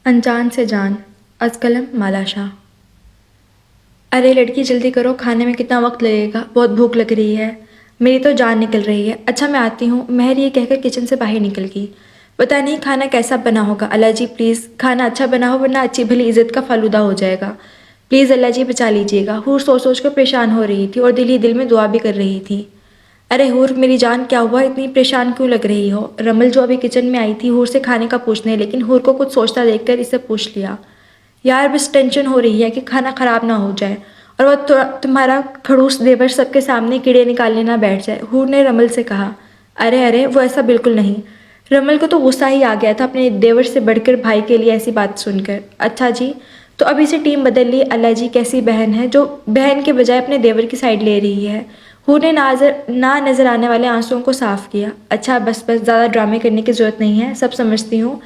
अनजान से जान। अज़कलम माला शाह। अरे लड़की जल्दी करो, खाने में कितना वक्त लगेगा, बहुत भूख लग रही है। मेरी तो जान निकल रही है। अच्छा मैं आती हूँ, महर ये कहकर किचन से बाहर निकल गई। पता नहीं खाना कैसा बना होगा। अल्लाह जी प्लीज़ खाना अच्छा बना हो, वरना अच्छी भली इज्जत का फालूदा हो जाएगा। प्लीज़ अल्लाह जी बचा लीजिएगा। हूर सोच सोच कर परेशान हो रही थी और दिल ही दिल में दुआ भी कर रही थी। अरे हूर मेरी जान, क्या हुआ, इतनी परेशान क्यों लग रही हो। रमल जो अभी किचन में आई थी हूर से खाने का पूछने, लेकिन हूर को कुछ सोचता देखकर इसे पूछ लिया। यार बस टेंशन हो रही है कि खाना खराब ना हो जाए और वो तुम्हारा खड़ूस देवर सबके सामने कीड़े निकालने ना बैठ जाए। हूर ने रमल से कहा। अरे अरे वो ऐसा बिल्कुल नहीं। रमल को तो गुस्सा ही आ गया था अपने देवर से बढ़कर भाई के लिए ऐसी बात सुनकर। अच्छा जी, तो अभी से टीम बदल ली। अल्लाह जी कैसी बहन है जो बहन के बजाय अपने देवर की साइड ले रही है। हूर ने ना नजर आने वाले आंसुओं को साफ किया। अच्छा बस बस, ज़्यादा ड्रामे करने की ज़रूरत नहीं है, सब समझती हूँ।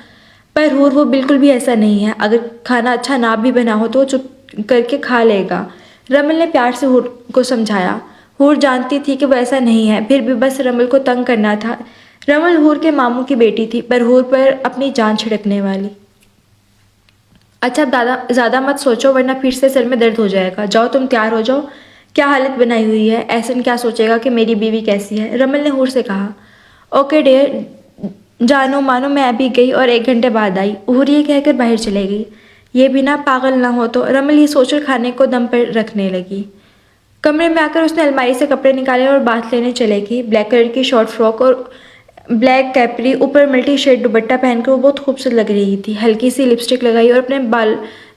पर हूर वो बिल्कुल भी ऐसा नहीं है। अगर खाना अच्छा ना भी बना हो तो चुप करके खा लेगा। रमल ने प्यार से हूर को समझाया। हूर जानती थी कि वो ऐसा नहीं है, फिर भी बस रमल को तंग करना था। रमल हूर के मामू की बेटी थी, पर हूर पर अपनी जान छिड़कने वाली। अच्छा दादा ज़्यादा मत सोचो, वरना फिर से सर में दर्द हो जाएगा। जाओ तुम तैयार हो जाओ। क्या हालत बनाई हुई है, ऐसन क्या सोचेगा कि मेरी बीवी कैसी है। रमल ने हूर से कहा। ओके डियर, जानो मानो मैं अभी गई और 1 घंटे बाद आई। हूर ये कहकर बाहर चले गई। ये भी ना पागल ना हो तो। रमल ये सोचकर खाने को दम पर रखने लगी। कमरे में आकर उसने अलमारी से कपड़े निकाले और बाथ लेने चले गई। ब्लैक कलर की शॉर्ट फ्रॉक और ब्लैक कैपरी, ऊपर मल्टी शेड दुपट्टा पहनकर वो बहुत खूबसूरत लग रही थी। हल्की सी लिपस्टिक लगाई और अपने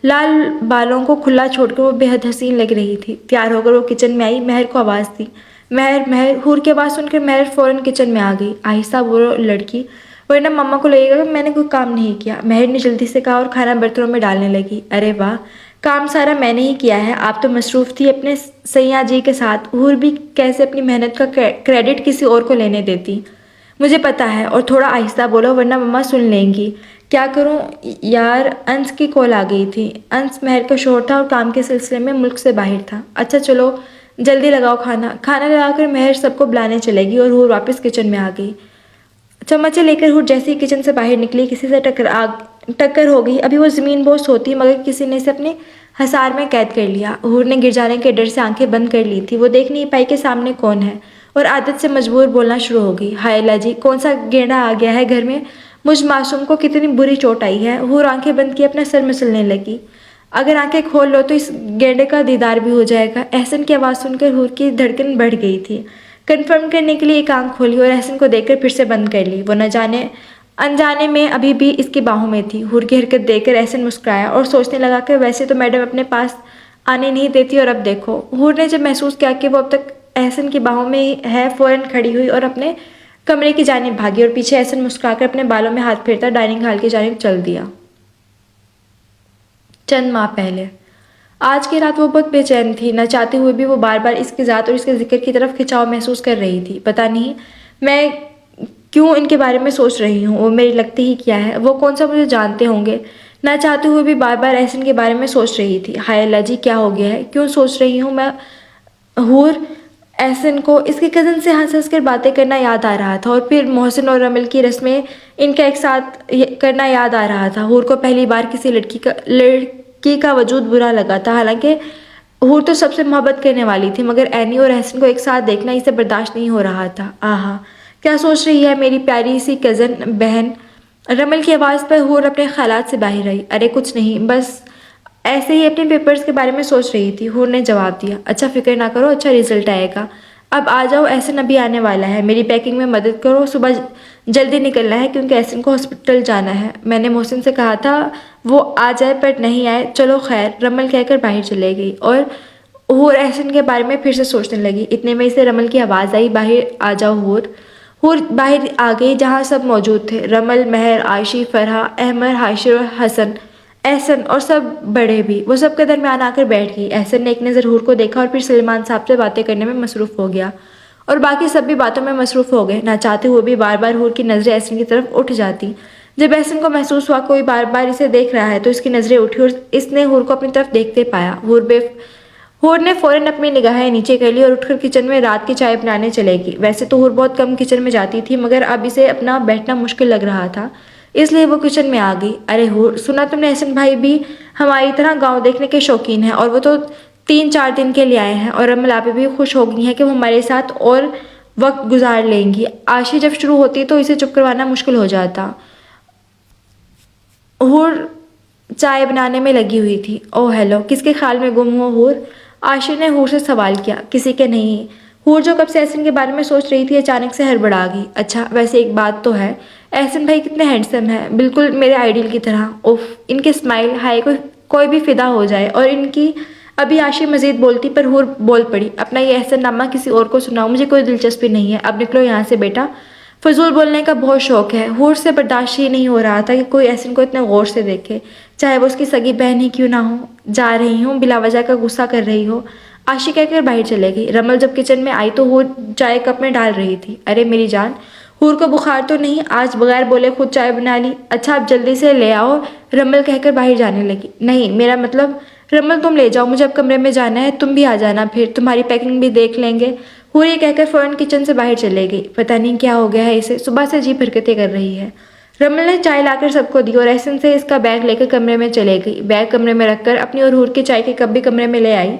लाल बालों को खुला छोड़कर वो बेहद हसीन लग रही थी। तैयार होकर वो किचन में आई। महर को आवाज़ दी। महर महर। हूर की आवाज़ सुनकर महर फ़ौरन किचन में आ गई। आहिस्ता बोलो लड़की, वरना मम्मा को लगेगा कि मैंने कोई काम नहीं किया। महर ने जल्दी से कहा और खाना बर्तनों में डालने लगी। अरे वाह, काम सारा मैंने ही किया है, आप तो मसरूफ़ थी अपने सैया जी के साथ। हूर भी कैसे अपनी मेहनत का क्रेडिट किसी और को लेने देती। मुझे पता है, और थोड़ा आहिस्ता बोलो वरना मम्मा सुन लेंगी। क्या करूं यार, अंश की कॉल आ गई थी। अंश महर का शोहर था और काम के सिलसिले में मुल्क से बाहर था। अच्छा चलो जल्दी लगाओ खाना। खाना लगाकर महर सबको बुलाने चलेगी और हूर वापस किचन में आ गई। चम्मचे लेकर हूर जैसे ही किचन से बाहर निकली किसी से टक्कर हो गई। अभी वो ज़मीन बोस होती मगर किसी ने इसे अपने हसार में कैद कर लिया। हूर ने गिर जाने के डर से आंखें बंद कर ली थी। वो देख नहीं पाई कि सामने कौन है और आदत से मजबूर बोलना शुरू हो गई। हाय अल्लाह जी, कौन सा गेंडा आ गया है घर में। मुझ मासूम को कितनी बुरी चोट आई है। हूर आंखें बंद की अपना सर मसलने लगी। अगर आंखें खोल लो तो इस गेंडे का दीदार भी हो जाएगा। एहसन की आवाज़ सुनकर हूर की धड़कन बढ़ गई थी। कंफर्म करने के लिए एक आंख खोली और एहसन को देखकर फिर से बंद कर ली। वो न जाने अनजाने में अभी भी इसकी बाहों में थी। हूर की हरकत देखकर एहसन मुस्कुराया और सोचने लगा कि वैसे तो मैडम अपने पास आने नहीं देती और अब देखो। हूर ने जब महसूस किया कि वो अब तक एहसन की बाहों में ही है, फौरन खड़ी हुई और अपने कमरे की जानिब भागी और पीछे एहसन मुस्कुराकर अपने बालों में हाथ फेरता डाइनिंग हॉल की जानिब चल दिया। चंद माह पहले आज की रात वो बहुत बेचैन थी। न चाहते हुए भी वो बार बार इसकी ज़ात और इसके जिक्र की तरफ खिंचाव महसूस कर रही थी। पता नहीं मैं क्यों इनके बारे में सोच रही हूँ, वो मेरी लगती ही क्या है, वो कौन सा मुझे जानते होंगे। ना चाहते हुए भी बार बार ऐसे इनके बारे में सोच रही थी। हाय अल्लाह जी, क्या हो गया है, क्यों सोच रही हूँ मैं। हूर एहसन को इसके कज़न से हंस हंस कर बातें करना याद आ रहा था और फिर मोहसिन और रमल की रस्में इनका एक साथ करना याद आ रहा था। हूर को पहली बार किसी लड़की का वजूद बुरा लगा था। हालांकि हूर तो सबसे मोहब्बत करने वाली थी, मगर एनी और एहसन को एक साथ देखना इसे बर्दाश्त नहीं हो रहा था। आहा, क्या सोच रही है मेरी प्यारी सी कज़न बहन। रमल की आवाज़ पर हूर अपने ख्यालात से बाहर आई। अरे कुछ नहीं, बस ऐसे ही अपने पेपर्स के बारे में सोच रही थी। हूर ने जवाब दिया। अच्छा फिक्र ना करो, अच्छा रिजल्ट आएगा। अब आ जाओ, एहसन अभी आने वाला है। मेरी पैकिंग में मदद करो, सुबह जल्दी निकलना है क्योंकि एहसन को हॉस्पिटल जाना है। मैंने मोहसिन से कहा था वो आ जाए पर नहीं आए। चलो खैर, रमल कहकर बाहर चले गई और हूर एहसन के बारे में फिर से सोचने लगी। इतने में से रमल की आवाज़ आई, बाहर आ जाओ हूर। हूर बाहर आ गई जहाँ सब मौजूद थे। रमल, महर, आयशी, फरहा, अहमद, हाशिर और हसन, एहसन और सब बड़े भी। वो सबके दरमियान आकर बैठ गई। एहसन ने एक नज़र हूर को देखा और फिर सलमान साहब से बातें करने में मसरूफ़ हो गया और बाकी सब भी बातों में मसरूफ़ हो गए। ना चाहते हुए भी बार बार हूर की नज़रें एहसन की तरफ उठ जाती। जब एहसन को महसूस हुआ कोई बार बार इसे देख रहा है तो इसकी नज़रें उठी और इसने हूर को अपनी तरफ देखते पाया। हूर ने फ़ौरन अपनी निगाहें नीचे कर ली और उठकर किचन में रात की चाय बनाने चलेगी। वैसे तो हूर बहुत कम किचन में जाती थी, मगर अब इसे अपना बैठना मुश्किल लग रहा था। इसलिए वो किचन में आ गई। अरे हूर, सुना तुमने, एहसन भाई भी हमारी तरह गाँव देखने के शौकीन हैं, और वो तो 3-4 दिन के लिए आए हैं, और रमल आप भी खुश हो गई हैं कि वो हमारे साथ और वक्त गुजार लेंगी। आशी जब शुरू होती तो इसे चुप करवाना मुश्किल हो जाता। हूर चाय बनाने में लगी हुई थी। ओह हेलो, किसके ख्याल में गुम हुआ हूर? आशी ने हूर से सवाल किया। किसी के नहीं। हूर जो कब से एहसन के बारे में सोच रही थी, अचानक से हड़बड़ा गई। अच्छा वैसे एक बात तो है, एहसन भाई कितने हैंडसम हैं, बिल्कुल मेरे आइडियल की तरह। उफ, इनके स्माइल हाय, कोई भी फिदा हो जाए। और इनकी, अभी आशी मजीद बोलती पर हूर बोल पड़ी। अपना ये एहसन नामा किसी और को सुनाओ, मुझे कोई दिलचस्पी नहीं है, अब निकलो यहाँ से बेटा। फजूल बोलने का बहुत शौक है। हूर से बर्दाश्त ही नहीं हो रहा था कि कोई एहसन को इतने गौर से देखे, चाहे वो उसकी सगी बहन ही क्यों ना हो। जा रही हूँ, बिला वजह का गुस्सा कर रही हो, आशी कहकर बाहर चले गई। रमल जब किचन में आई तो हूर चाय कप में डाल रही थी। अरे मेरी जान, हूर को बुखार तो नहीं? आज बगैर बोले खुद चाय बना ली। अच्छा आप जल्दी से ले आओ, रमल कहकर बाहर जाने लगी। नहीं मेरा मतलब, रमल तुम ले जाओ, मुझे अब कमरे में जाना है, तुम भी आ जाना, फिर तुम्हारी पैकिंग भी देख लेंगे। हूर ये कहकर फौरन किचन से बाहर चले गई। पता नहीं क्या हो गया है इसे, सुबह से अजीब हरकतें कर रही है। रमल ने चाय लाकर सबको दी और एहसन से इसका बैग लेकर कमरे में चले गई। बैग कमरे में रखकर अपनी और हूर के चाय के कप भी कमरे में ले आई।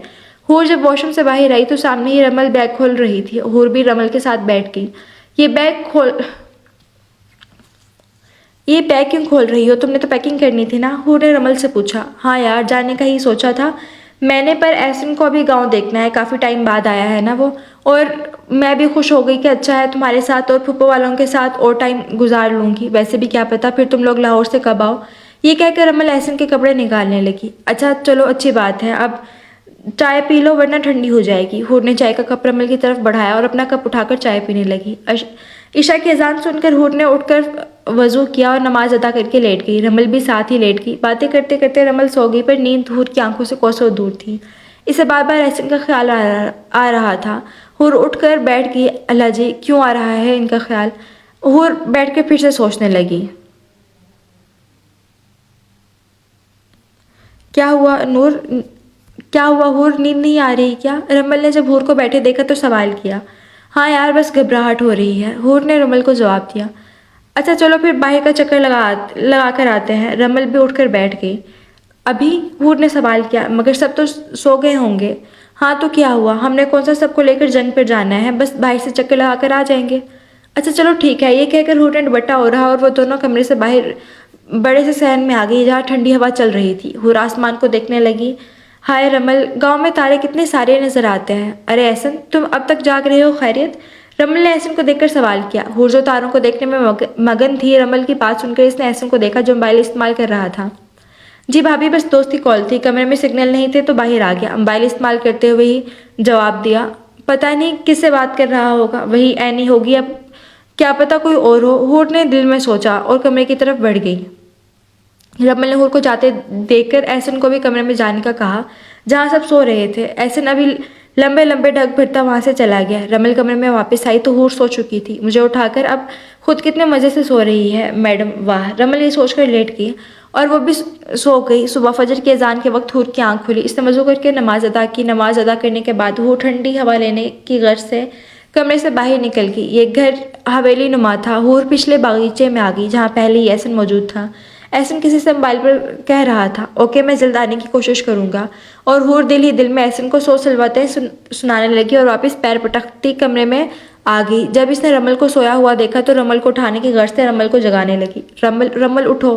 हूर जब वॉशरूम से बाहर आई तो सामने ही रमल बैग खोल रही थी। हूर भी रमल के साथ बैठ गई। ये बैग खोल ये बैग क्यों खोल रही हो? तुमने तो पैकिंग करनी थी ना? हूर ने रमल से पूछा। हाँ यार, जाने का ही सोचा था मैंने, पर एहसन को अभी गांव देखना है, काफ़ी टाइम बाद आया है ना वो। और मैं भी खुश हो गई कि अच्छा है तुम्हारे साथ और फूफो वालों के साथ और टाइम गुजार लूँगी। वैसे भी क्या पता फिर तुम लोग लाहौर से कब आओ। ये कहकर रमल एहसन के कपड़े निकालने लगी। अच्छा चलो, अच्छी बात है, अब चाय पी लो वरना ठंडी हो जाएगी। हूर ने चाय का कप रमल की तरफ बढ़ाया और अपना कप उठाकर चाय पीने लगी। ईशा की अजान सुनकर हूर ने उठकर वजू किया और नमाज अदा करके लेट गई। रमल भी साथ ही लेट गई। बातें करते करते रमल सो गई, पर नींद हूर की आंखों से कोसों दूर थी। इसे बार बार एहसन का ख्याल आ रहा था। हूर उठकर बैठ गई। अल्लाह जी, क्यों आ रहा है इनका ख्याल? हूर बैठ कर फिर से सोचने लगी। क्या हुआ नूर? क्या हुआ हूर, नींद नहीं आ रही क्या? रमल ने जब हूर को बैठे देखा तो सवाल किया। हाँ यार, बस घबराहट हो रही है, हूर ने रमल को जवाब दिया। अच्छा चलो फिर बाहर का चक्कर लगा कर आते हैं। रमल भी उठकर बैठ गई। अभी? हूर ने सवाल किया। मगर सब तो सो गए होंगे। हाँ तो क्या हुआ, हमने कौन सा सबको लेकर जंग पर जाना है, बस बाहर से चक्कर लगा कर आ जाएंगे। अच्छा चलो ठीक है, ये कहकर हूर ने दुपट्टा ओढ़ा और वो दोनों कमरे से बाहर बड़े से सहन में आ गई जहाँ ठंडी हवा चल रही थी। हूर आसमान को देखने लगी। हाय रमल, गांव में तारे कितने सारे नजर आते हैं। अरे एहसन, तुम अब तक जाग रहे हो, खैरियत? रमल ने एहसन को देखकर सवाल किया। हूर जो तारों को देखने में मगन थी, रमल की बात सुनकर इसने एहसन को देखा जो मोबाइल इस्तेमाल कर रहा था। जी भाभी, बस दोस्ती कॉल थी, कमरे में सिग्नल नहीं थे तो बाहर आ गया, मोबाइल इस्तेमाल करते हुए ही जवाब दिया। पता नहीं किससे बात कर रहा होगा, वही ऐनी होगी, अब क्या पता कोई और हो, हूर ने दिल में सोचा और कमरे की तरफ बढ़ गई। रमल ने हूर को जाते देखकर एहसन को भी कमरे में जाने का कहा जहाँ सब सो रहे थे। एहसन अभी लंबे लंबे ढक फिरता वहाँ से चला गया। रमल कमरे में वापस आई तो हूर सो चुकी थी। मुझे उठाकर अब खुद कितने मज़े से सो रही है मैडम, वाह। रमल ये सोचकर लेट गई और वो भी सो गई। सुबह फजर की अजान के वक्त हूर की आंख खुली। इसने वजू करके नमाज अदा की। नमाज अदा करने के बाद हूर ठंडी हवा लेने की गर्ज से कमरे से बाहर निकल गई। ये घर हवेली नुमा था। हूर पिछले बागीचे में आ गई जहाँ पहले ही एहसन मौजूद था। एहसन किसी से मोबाइल पर कह रहा था, ओके मैं जल्द आने की कोशिश करूँगा। और हूर दिल ही दिल में एहसन को 100 सलवातें सुनाने लगी और वापस पैर पटकती कमरे में आ गई। जब इसने रमल को सोया हुआ देखा तो रमल को उठाने की गर्ज से रमल को जगाने लगी। रमल रमल उठो।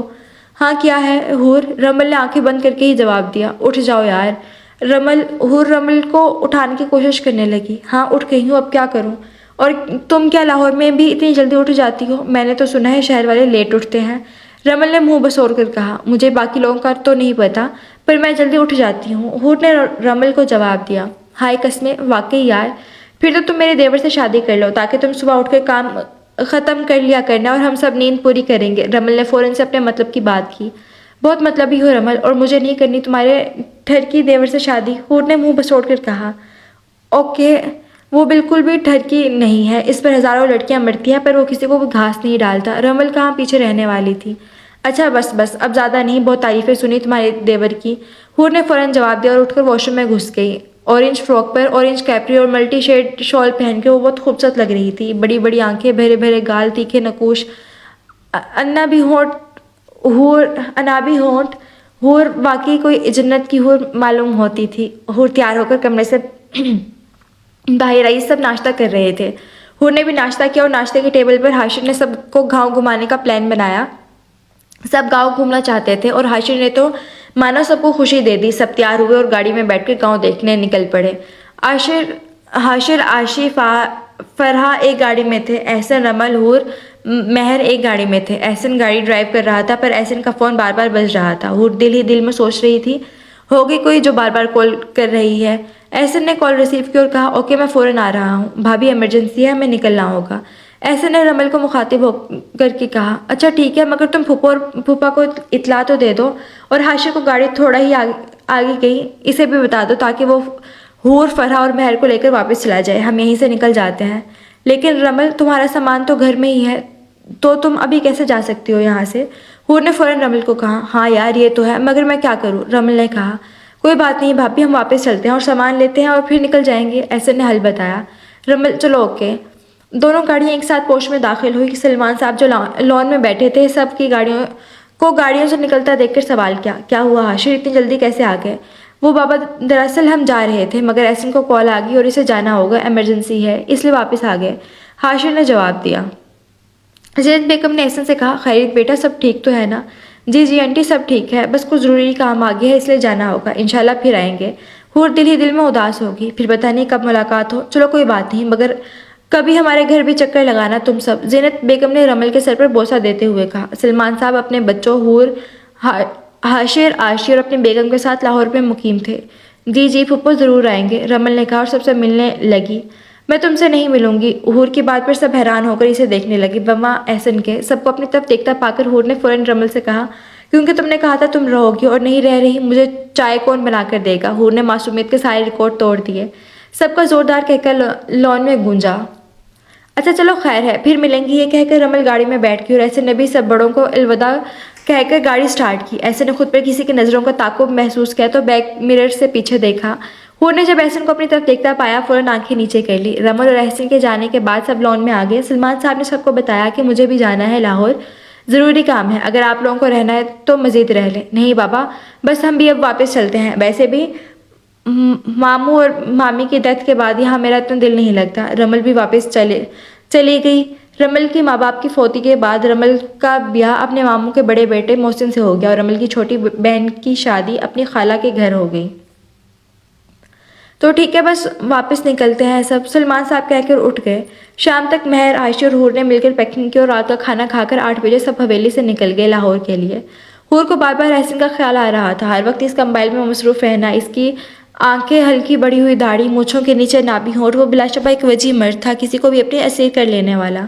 हाँ क्या है हूर? रमल ने आंखें बंद करके ही जवाब दिया। उठ जाओ यार। हूर रमल को उठाने की कोशिश करने लगी। हाँ उठ गई हूँ, अब क्या करूँ? और तुम क्या लाहौर में भी इतनी जल्दी उठ जाती हो? मैंने तो सुना है शहर वाले लेट उठते हैं। रमल ने मुंह बसोर कर कहा। मुझे बाकी लोगों का तो नहीं पता, पर मैं जल्दी उठ जाती हूँ, हूर ने रमल को जवाब दिया। हाय कसमें, वाकई यार, फिर तो तुम मेरे देवर से शादी कर लो ताकि तुम सुबह उठकर काम ख़त्म कर लिया करना और हम सब नींद पूरी करेंगे। रमल ने फ़ौरन से अपने मतलब की बात की। बहुत मतलबी हो रमल, और मुझे नहीं करनी तुम्हारे ठरकी देवर से शादी, हूर ने मुंह बसोड़ कर कहा। ओके, वो बिल्कुल भी ठरकी नहीं है, इस पर हज़ारों लड़कियां मरती हैं पर वो किसी को भी घास नहीं डालता। रमल कहाँ पीछे रहने वाली थी। अच्छा बस बस, अब ज़्यादा नहीं, बहुत तारीफ़ें सुनी तुम्हारे देवर की, हूर ने फ़ौरन जवाब दिया और उठकर वॉशरूम में घुस गई। ऑरेंज फ्रॉक पर ऑरेंज कैप्री और मल्टी शेड शॉल पहन के वो बहुत खूबसूरत लग रही थी। बड़ी बड़ी आंखें, भरे भरे गाल, तीखे नकूश अन्ना भी होठ हूर अना भी होठ हूर वाकई कोई जन्नत की हूर मालूम होती थी। हूर तैयार होकर कमरे से बाहर आई। सब नाश्ता कर रहे थे। हूर ने भी नाश्ता किया और नाश्ते के टेबल पर हाशिर ने सबको गांव घुमाने का प्लान बनाया। सब गांव घूमना चाहते थे और हाशिर ने तो मानो सबको खुशी दे दी। सब तैयार हुए और गाड़ी में बैठकर गांव देखने निकल पड़े। आशिर हाशिर आशिफ फरहा एक गाड़ी में थे। एहसन रमल हूर महर एक गाड़ी में थे। एहसन गाड़ी ड्राइव कर रहा था पर एहसन का फ़ोन बार बार बज रहा था। हूर दिल ही दिल में सोच रही थी होगी कोई जो बार बार कॉल कर रही है। एहसन ने कॉल रिसीव की और कहा ओके मैं फ़ौरन आ रहा हूँ, भाभी इमरजेंसी है, हमें निकलना होगा। एहसन ने रमल को मुखातिब होकर के कहा अच्छा ठीक है मगर तुम फूफो और फूफा को इतला तो दे दो और हाशिर को गाड़ी थोड़ा ही आगे गई इसे भी बता दो ताकि वो हूर फरहा और महर को लेकर वापस चला जाए। हम यहीं से निकल जाते हैं। लेकिन रमल तुम्हारा सामान तो घर में ही है तो तुम अभी कैसे जा सकती हो यहाँ से। हूर ने फ़ौरन रमल को कहा हाँ यार ये तो है मगर मैं क्या करूँ। रमल ने कहा कोई बात नहीं भाभी हम वापस चलते हैं और सामान लेते हैं और फिर निकल जाएंगे। ऐसे ने हल बताया। रमल चलो ओके। दोनों गाड़ियाँ एक साथ पोश में दाखिल हुई। सलमान साहब जो लॉन में बैठे थे सब की गाड़ियों से निकलता देखकर सवाल किया क्या हुआ हाशिर इतनी जल्दी कैसे आ गए। वो बाबा दरअसल हम जा रहे थे मगर एहसन को कॉल आ गई और इसे जाना होगा, इमरजेंसी है इसलिए वापस आ गए, हाशिर ने जवाब दिया। जैद बेगम ने एहसन से कहा खैरियत बेटा सब ठीक तो है ना। जी जी आंटी सब ठीक है बस कुछ ज़रूरी काम आ गया है इसलिए जाना होगा, इंशाल्लाह फिर आएंगे। हूर दिल ही दिल में उदास होगी फिर पता नहीं कब मुलाकात हो। चलो कोई बात नहीं मगर कभी हमारे घर भी चक्कर लगाना तुम सब। ज़ैनब बेगम ने रमल के सर पर बोसा देते हुए कहा। सलमान साहब अपने बच्चों हूर हाशिर आशी और अपनी बेगम के साथ लाहौर में मुकीम थे। जी जी फुप्पो ज़रूर आएंगे, रमल ने कहा और सबसे मिलने लगी। मैं तुमसे नहीं मिलूंगी। हूर की बात पर सब हैरान होकर इसे देखने लगी बम्मा एहसन के। सबको अपनी तरफ देखता पाकर हूर ने फ़ौरन रमल से कहा क्योंकि तुमने कहा था तुम रहोगी और नहीं रह रही मुझे चाय कौन बना कर देगा। हूर ने मासूमियत के सारे रिकॉर्ड तोड़ दिए। सबका जोरदार कहकर लॉन में गूंजा। अच्छा चलो खैर है फिर मिलेंगी ये कहकर रमल गाड़ी में बैठ गई और ऐसे ने भी सब बड़ों को अलविदा कहकर गाड़ी स्टार्ट की। ऐसे ने खुद पर किसी की नज़रों का ताकुब महसूस किया तो बैक मिरर से पीछे देखा। हूर ने जब एहसन को अपनी तरफ देखता पाया फ़ौरन आंखें नीचे कर ली। रमल और एहसन के जाने के बाद सब लॉन में आ गए। सलमान साहब ने सबको बताया कि मुझे भी जाना है लाहौर, ज़रूरी काम है, अगर आप लोगों को रहना है तो मज़ीद रह लें। नहीं बाबा बस हम भी अब वापस चलते हैं, वैसे भी मामू और मामी की डेथ के बाद यहाँ मेरा इतना दिल नहीं लगता। रमल भी वापस चली गई। रमल के माँ बाप की फौती के बाद रमल का ब्याह अपने मामू के बड़े बेटे मोहसिन से हो गया और रमल की छोटी बहन की शादी अपनी खाला के घर हो गई। तो ठीक है बस वापस निकलते हैं सब, सलमान साहब कहकर उठ गए। शाम तक महर आयशा और हूर ने मिलकर पैकिंग की और रात का खाना खाकर 8 बजे सब हवेली से निकल गए लाहौर के लिए। हूर को बार बार एहसन का ख्याल आ रहा था। हर वक्त इसका मोबाइल में मसरूफ़ रहना, इसकी आंखें, हल्की बड़ी हुई दाढ़ी, मूँछों के नीचे नाभि होंठ, वो बिलाशबा एक वजीह मर्द था, किसी को भी अपने असीर कर लेने वाला।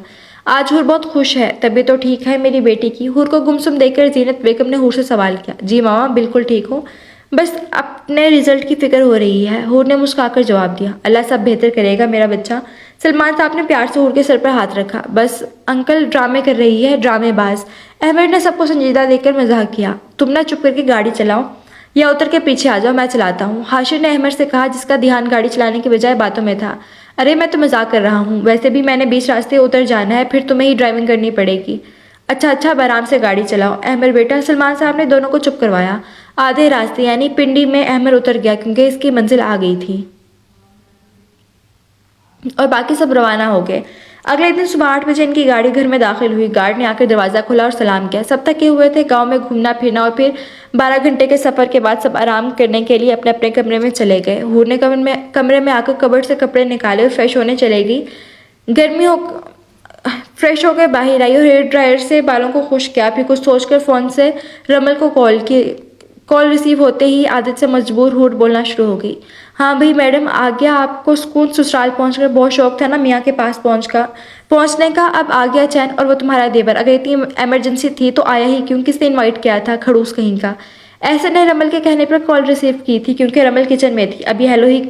आज हूर बहुत खुश है, तबीयत तो ठीक है मेरी बेटी की। हूर को गुमसुम देखकर ज़ीनत बेगम ने हूर से सवाल किया। जी मामा बिल्कुल ठीक हूँ, बस अपने रिजल्ट की फिक्र हो रही है। हूर ने मुस्कुराकर जवाब दिया। अल्लाह सब बेहतर करेगा मेरा बच्चा। सलमान साहब ने प्यार से हूर के सर पर हाथ रखा। बस अंकल ड्रामे कर रही है, ड्रामेबाज। अहमद ने सबको संजीदा देखकर मजाक किया। तुम ना चुप करके गाड़ी चलाओ या उतर के पीछे आ जाओ, मैं चलाता हूँ, हाशिर ने अहमद से कहा जिसका ध्यान गाड़ी चलाने की बजाय बातों में था। अरे मैं तो मजाक कर रहा हूँ, वैसे भी मैंने बीच रास्ते उतर जाना है, फिर तुम्हें ही ड्राइविंग करनी पड़ेगी। अच्छा अच्छा अब आराम से गाड़ी चलाओ अहमद बेटा। सलमान साहब ने दोनों को चुप करवाया। आधे रास्ते यानी पिंडी में अहमद उतर गया क्योंकि इसकी मंजिल आ गई थी और बाकी सब रवाना हो गए। अगले दिन सुबह 8 बजे इनकी गाड़ी घर में दाखिल हुई। गार्ड ने आकर दरवाज़ा खोला और सलाम किया। सब थके हुए थे, गांव में घूमना फिरना और फिर 12 घंटे के सफ़र के बाद सब आराम करने के लिए अपने अपने कमरे में चले गए। हूर ने कमरे में आकर कबर्ड से कपड़े निकाले और फ्रेश होने चले गई। गर्मी हो फ्रेश होकर बाहर आई और हेयर ड्रायर से बालों को खुश किया। फिर कुछ सोचकर फ़ोन से रमल को कॉल की। कॉल रिसीव होते ही आदत से मजबूर हूट बोलना शुरू हो गई। हाँ भाई मैडम आ गया, आपको स्कूल ससुराल पहुंचकर बहुत शौक था ना मियाँ के पास पहुंचने का, अब आ गया चैन। और वो तुम्हारा देवर, अगर इतनी इमरजेंसी थी तो आया ही क्यों, किसने इनवाइट किया था, खड़ूस कहीं का। ऐसे ने रमल के कहने पर कॉल रिसीव की थी क्योंकि रमल किचन में थी। अभी हेलो ही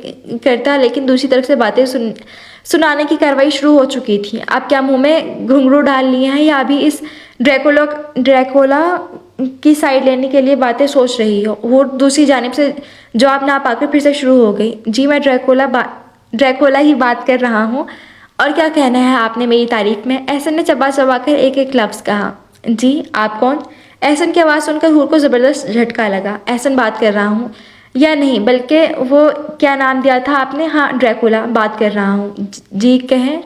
करता लेकिन दूसरी तरफ से बातें सुनाने की कार्रवाई शुरू हो चुकी थी। आप क्या मुंह में घुंघरू डाल लिए हैं या अभी इस ड्रैकोला की साइड लेने के लिए बातें सोच रही हो। वो दूसरी जानिब से जवाब ना पाकर फिर से शुरू हो गई। जी मैं ड्रैकोला ही बात कर रहा हूँ, और क्या कहना है आपने मेरी तारीफ में। ऐसे ने चबा चबा कर एक एक लफ्ज़ कहा। जी आप कौन? एहसन की आवाज़ सुनकर हूर को ज़बरदस्त झटका लगा। एहसन बात कर रहा हूँ, या नहीं बल्कि वो क्या नाम दिया था आपने? हाँ ड्रैकुला बात कर रहा हूँ। जी कहें।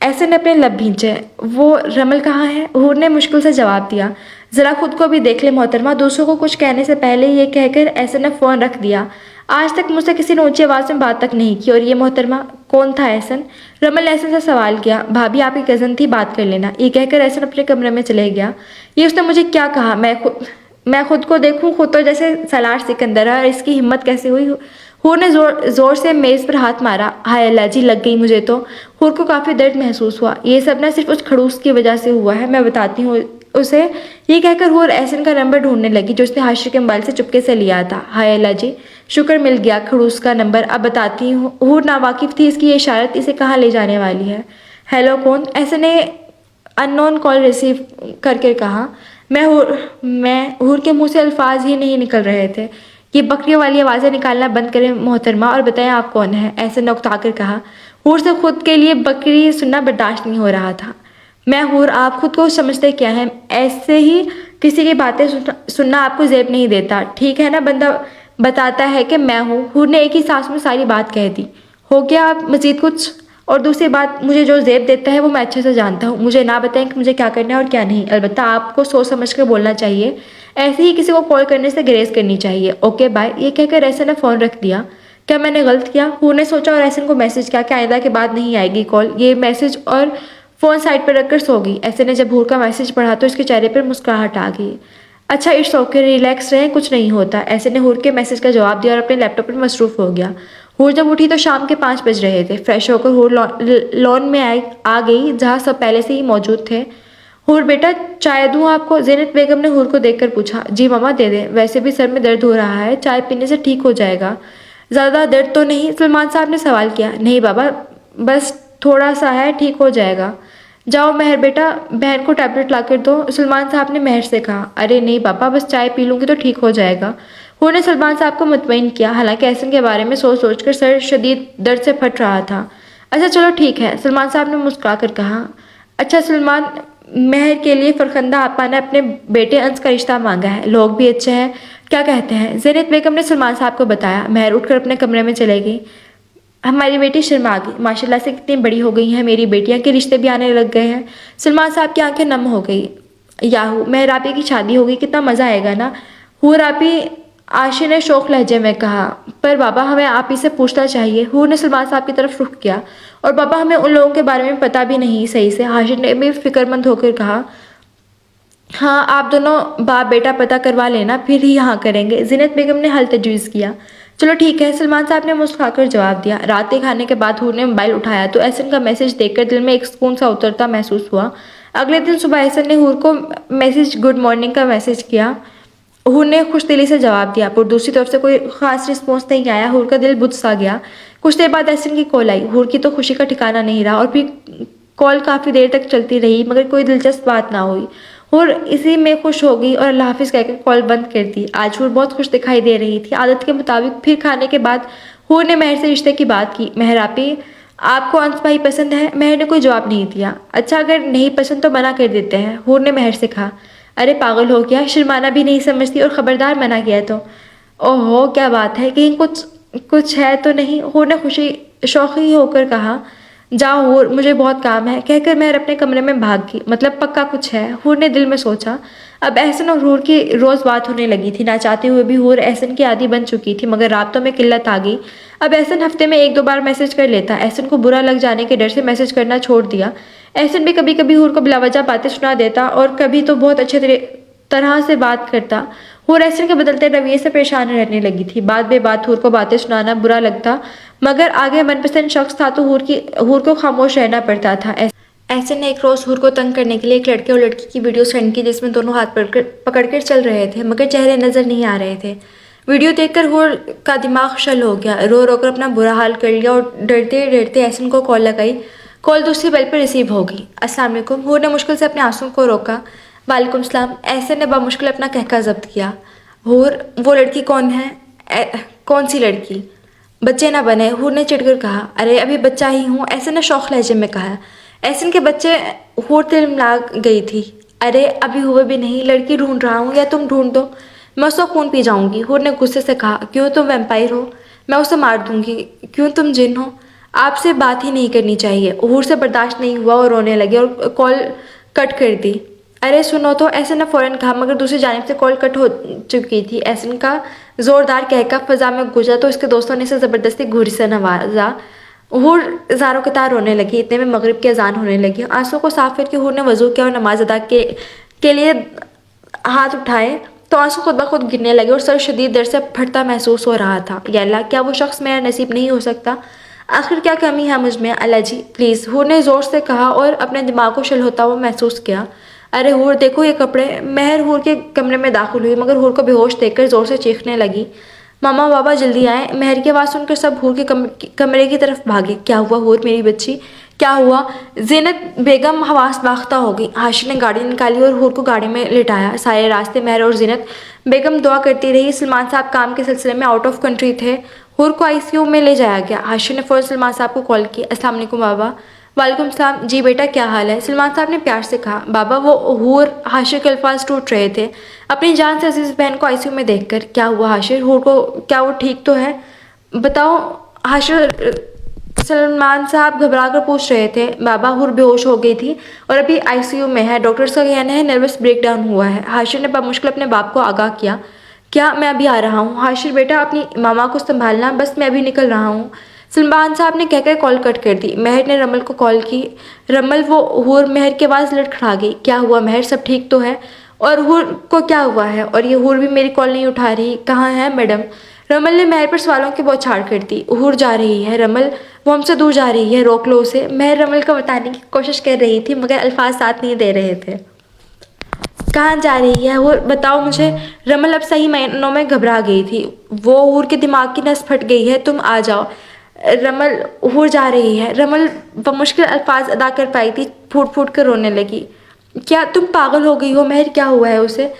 ऐसे ने अपने लब भींचे। वो रमल कहाँ है? हूर ने मुश्किल से जवाब दिया। ज़रा खुद को भी देख ले मोहतरमा। दूसरों को कुछ कहने से पहले ये कहकर ऐसे ने फ़ोन रख दिया। आज तक मुझसे किसी ने ऊंची आवाज़ में बात तक नहीं की, और ये मोहतरमा कौन था एहसन? रमल ने ऐसे से सवाल किया। भाभी आपकी कज़न थी, बात कर लेना। ये कहकर एहसन अपने कमरे में चले गया। ये उसने मुझे क्या कहा? मैं खुद को देखूं, खुद तो जैसे सलार सिकंदर है, और इसकी हिम्मत कैसे हुई? हूर ने जोर जोर से मेज़ पर हाथ मारा। हाय अल्लाह जी, लग गई मुझे तो। हूर को काफ़ी दर्द महसूस हुआ। ये सब ना सिर्फ उस खड़ूस की वजह से हुआ है, मैं बताती हूँ उसे। ये कहकर हूर एहसन का नंबर ढूंढने लगी जो उसने हाशिर के मोबाइल से चुपके से लिया था। हाय अल्लाह जी, शुक्र मिल गया खड़ूस का नंबर। अब बताती हूँ। हूर नावाकिफ थी इसकी ये इशारत इसे कहाँ ले जाने वाली है। हेलो कौन? ऐसे ने अननोन कॉल रिसीव करके कहा। मैं हूर के मुंह से अल्फाज ही नहीं निकल रहे थे। ये बकरियों वाली आवाज़ें निकालना बंद करें मोहतरमा, और बताएं आप कौन हैं? ऐसे ने उकता कर कहा। हूर से खुद के लिए बकरी सुनना बर्दाश्त नहीं हो रहा था। मैं हूर, आप खुद को समझते क्या हैं? ऐसे ही किसी की बातें सुनना आपको जेब नहीं देता, ठीक है ना? बंदा बताता है कि मैं हूँ। हूर ने एक ही सांस में सारी बात कह दी। हो गया आप मजीद कुछ? और दूसरी बात, मुझे जो जेब देता है वो मैं अच्छे से जानता हूँ। मुझे ना बताएं कि मुझे क्या करना है और क्या नहीं। अलबत्ता आपको सोच समझ कर बोलना चाहिए। ऐसे ही किसी को कॉल करने से ग्रेस करनी चाहिए। Okay bye. ये कहकर ऐसे ने फ़ोन रख दिया। क्या मैंने गलत किया? हूर ने सोचा और ऐसन को मैसेज किया कि आइंदा के बाद नहीं आएगी कॉल। ये मैसेज और फ़ोन साइड पर रखकर सो गई। ऐसे ने जब हूर का मैसेज पढ़ा तो इसके चेहरे पर मुस्कुराहट आ गई। अच्छा इट्स ओके, रिलैक्स रहें, कुछ नहीं होता। ऐसे ने हूर के मैसेज का जवाब दिया और अपने लैपटॉप पर मसरूफ़ हो गया। हूर जब उठी तो शाम के 5 बज रहे थे। फ्रेश होकर हूर लॉन में आ गई जहाँ सब पहले से ही मौजूद थे। हूर बेटा चाय दूँ आपको? ज़ैनब बेगम ने हूर को देखकर पूछा। जी मामा दे दें, वैसे भी सर में दर्द हो रहा है, चाय पीने से ठीक हो जाएगा। ज़्यादा दर्द तो नहीं? सलमान साहब ने सवाल किया। नहीं बाबा, बस थोड़ा सा है, ठीक हो जाएगा। जाओ मेहर बेटा, बहन को टैबलेट ला कर दो, सलमान साहब ने मेहर से कहा। अरे नहीं पापा, बस चाय पी लूँगी तो ठीक हो जाएगा। हूर ने सलमान साहब को मुतमईन किया, हालांकि एहसन के बारे में सोच सोच कर सर शदीद दर्द से फट रहा था। अच्छा चलो ठीक है, सलमान साहब ने मुस्कुरा कर कहा। अच्छा सलमान, मेहर के लिए फरखंदा आपा ने अपने बेटे अंस का रिश्ता मांगा है। लोग भी अच्छे हैं, क्या कहते हैं? ज़ैनब बेगम ने सलमान साहब को बताया। मेहर उठकर अपने कमरे में चले गई। हमारी बेटी शर्मा गई। माशाल्लाह से कितनी बड़ी हो गई हैं मेरी बेटियां, के रिश्ते भी आने लग गए हैं। सलमान साहब की आंखें नम हो गई। याहू, मेहराबी की शादी होगी, कितना मज़ा आएगा ना? हूर आपी, आशी ने शौक लहजे में कहा। पर बाबा हमें आप ही से पूछना चाहिए। हूर ने सलमान साहब की तरफ रुख किया। और बाबा हमें उन लोगों के बारे में पता भी नहीं सही से। हाशिर ने भी फिक्रमंद होकर कहा। हाँ आप दोनों बाप बेटा पता करवा लेना, फिर ही यहाँ करेंगे। ज़ीनत बेगम ने हल तजवीज़ किया। चलो ठीक है, सलमान साहब ने मुस्कुराकर जवाब दिया। रात के खाने के बाद हूर ने मोबाइल उठाया तो एहसन का मैसेज देखकर दिल में एक सुकून सा उतरता महसूस हुआ। अगले दिन सुबह एहसन ने हूर को मैसेज गुड मॉर्निंग का मैसेज किया। हूर ने खुश दिली से जवाब दिया, पर दूसरी तरफ से कोई खास रिस्पॉन्स नहीं आया। हूर का दिल बुझ सा गया। कुछ देर बाद एहसन की कॉल आई। हूर की तो खुशी का ठिकाना नहीं रहा, और फिर कॉल काफ़ी देर तक चलती रही मगर कोई दिलचस्प बात ना हुई। हूर इसी में खुश हो गई और अल्लाह हाफिज़ कहकर कॉल बंद कर दी। आज हूर बहुत खुश दिखाई दे रही थी। आदत के मुताबिक फिर खाने के बाद हूर ने मेहर से रिश्ते की बात की। मेहर आपी, आपको अंस भाई पसंद है? मेहर ने कोई जवाब नहीं दिया। अच्छा अगर नहीं पसंद तो मना कर देते हैं, हूर ने मेहर से कहा। अरे पागल हो गया, शर्माना भी नहीं समझती, और ख़बरदार मना किया तो। ओहो क्या बात है, कहीं कुछ कुछ है तो नहीं? हूर ने खुशी शौकी होकर कहा। जाओ हूर, मुझे बहुत काम है, कहकर मेहर अपने कमरे में भाग गई। मतलब पक्का कुछ है, हूर ने दिल में सोचा। अब एहसन और हूर की रोज़ बात होने लगी थी। ना चाहते हुए भी हूर एहसन की आदी बन चुकी थी, मगर राब्तों में किल्लत आ गई। अब एहसन हफ्ते में 1-2 बार मैसेज कर लेता। एहसन को बुरा लग जाने के डर से मैसेज करना छोड़ दिया। एहसन भी कभी कभी हूर को बिलावजह बातें सुना देता, और कभी तो बहुत अच्छे तरह से बात करता। हूर एहसन के बदलते रवैये से परेशान रहने लगी थी। बात बे बात हूर को बातें सुनाना बुरा लगता, मगर आगे मनपसंद शख्स था तो हूर को खामोश रहना पड़ता था। एहसन ने एक रोज़ हूर को तंग करने के लिए एक लड़के और लड़की की वीडियो सेंड की जिसमें दोनों हाथ पकड़कर चल रहे थे, मगर चेहरे नज़र नहीं आ रहे थे। वीडियो देखकर हूर का दिमाग शल हो गया। रो रो कर अपना बुरा हाल कर लिया और डरते डरते एहसन को कॉल लगाई। कॉल दूसरी बेल पर रिसीव हो गई। अस्सलाम वालेकुम। हूर ने मुश्किल से अपने आंसू को रोका। वालेकुम सलाम। एहसन ने बामुश्किल अपना कहका जब्त किया। हूर, वो लड़की कौन है? कौन सी लड़की? बच्चे ना बने, हूर ने चिढ़कर कहा। अरे अभी बच्चा ही हूँ, एहसन ने शौक लहजे में कहा। एहसन के बच्चे हूर तिलमिला गई थी। अरे अभी हुए भी नहीं, लड़की ढूंढ रहा हूँ, या तुम ढूंढ दो, मैं उसका खून पी जाऊंगी। हूर ने गुस्से से कहा, क्यों, तुम वैम्पायर हो? मैं उसे मार दूंगी। क्यों, तुम जिन हो? आपसे बात ही नहीं करनी चाहिए। हूर से बर्दाश्त नहीं हुआ और रोने लगी और कॉल कट कर दी। अरे सुनो तो, ऐसे ने फौरन कहा, मगर दूसरी जानिब से कॉल कट हो चुकी थी। ऐसन का जोरदार कहका फजा में गुजरा तो उसके दोस्तों ने इसे ज़बरदस्ती घूरी से नवाजा। हूर ज़ारों के तार रोने लगी। इतने में मगरिब की अजान होने लगी। आंसू को साफ करके हूर ने वजू किया और नमाज अदा के लिए हाथ उठाए तो आंसू खुद ब खुद गिरने लगे और सर शदीद दर्द से फटता महसूस हो रहा था। या अल्लाह, क्या वो शख्स मेरा नसीब नहीं हो सकता? आखिर क्या कमी है मुझ में? अल्लाह जी प्लीज़, हूर ने ज़ोर से कहा और अपने दिमाग को शल होता हुआ महसूस किया। अरे हूर देखो ये कपड़े। महर हूर के कमरे में दाखिल हुई मगर हूर को बेहोश देखकर ज़ोर से चीखने लगी। मामा बाबा जल्दी आए। महर की आवाज़ सुनकर सब हूर के कमरे की तरफ भागे। क्या हुआ हूर मेरी बच्ची, क्या हुआ? ज़ीनत बेगम हवास बाख्ता हो गई। हाशिर ने गाड़ी निकाली और हूर को गाड़ी में लिटाया। सारे रास्ते महर और ज़ीनत बेगम दुआ करती रही। सलमान साहब काम के सिलसिले में आउट ऑफ कंट्री थे। हूर को आईसीयू में ले जाया गया। हाशिर ने फ़ौरन सलमान साहब को कॉल की। अस्सलाम वालेकुम बाबा। वालेकुम सलाम। जी बेटा, क्या हाल है? सलमान साहब ने प्यार से कहा। बाबा, वो हूर, हाशिर के अल्फाज टूट रहे थे अपनी जान से अजीज़ बहन को आईसीयू में देखकर। क्या हुआ हाशिर? हूर को, क्या वो ठीक तो है? बताओ हाशिर। सलमान साहब घबरा कर पूछ रहे थे। बाबा, हूर बेहोश हो गई थी और अभी आईसीयू में है। डॉक्टर्स का कहना है नर्वस ब्रेकडाउन हुआ है। हाशिर ने बामुश्किल अपने बाप को आगाह किया। क्या? मैं अभी आ रहा हूँ। हाशिर बेटा, अपनी मामा को संभालना, बस मैं अभी निकल रहा हूँ। सलमान साहब ने कहकर कॉल कट कर दी। महर ने रमल को कॉल की। रमल, वो हूर। महर की आवाज़ लड़खड़ा गई। क्या हुआ महर, सब ठीक तो है? और हूर को क्या हुआ है? और ये हूर भी मेरी कॉल नहीं उठा रही, कहाँ है मैडम? रमल ने महर पर सवालों की बौछार कर दी। हूर जा रही है रमल, वो हमसे दूर जा रही है, रोक लो उसे। महर रमल को बताने की कोशिश कर रही थी मगर अल्फाज साथ नहीं दे रहे थे। कहाँ जा रही है हूर, बताओ मुझे। रमल अब सही मायनों में घबरा गई थी। वो हूर के दिमाग की नस फट गई है, तुम आ जाओ। रमल, हूर जा रही है। रमल बमुश्किल अल्फाज अदा कर पाई थी, फूट फूट कर रोने लगी। क्या तुम पागल हो गई हो महर, क्या हुआ है उसे?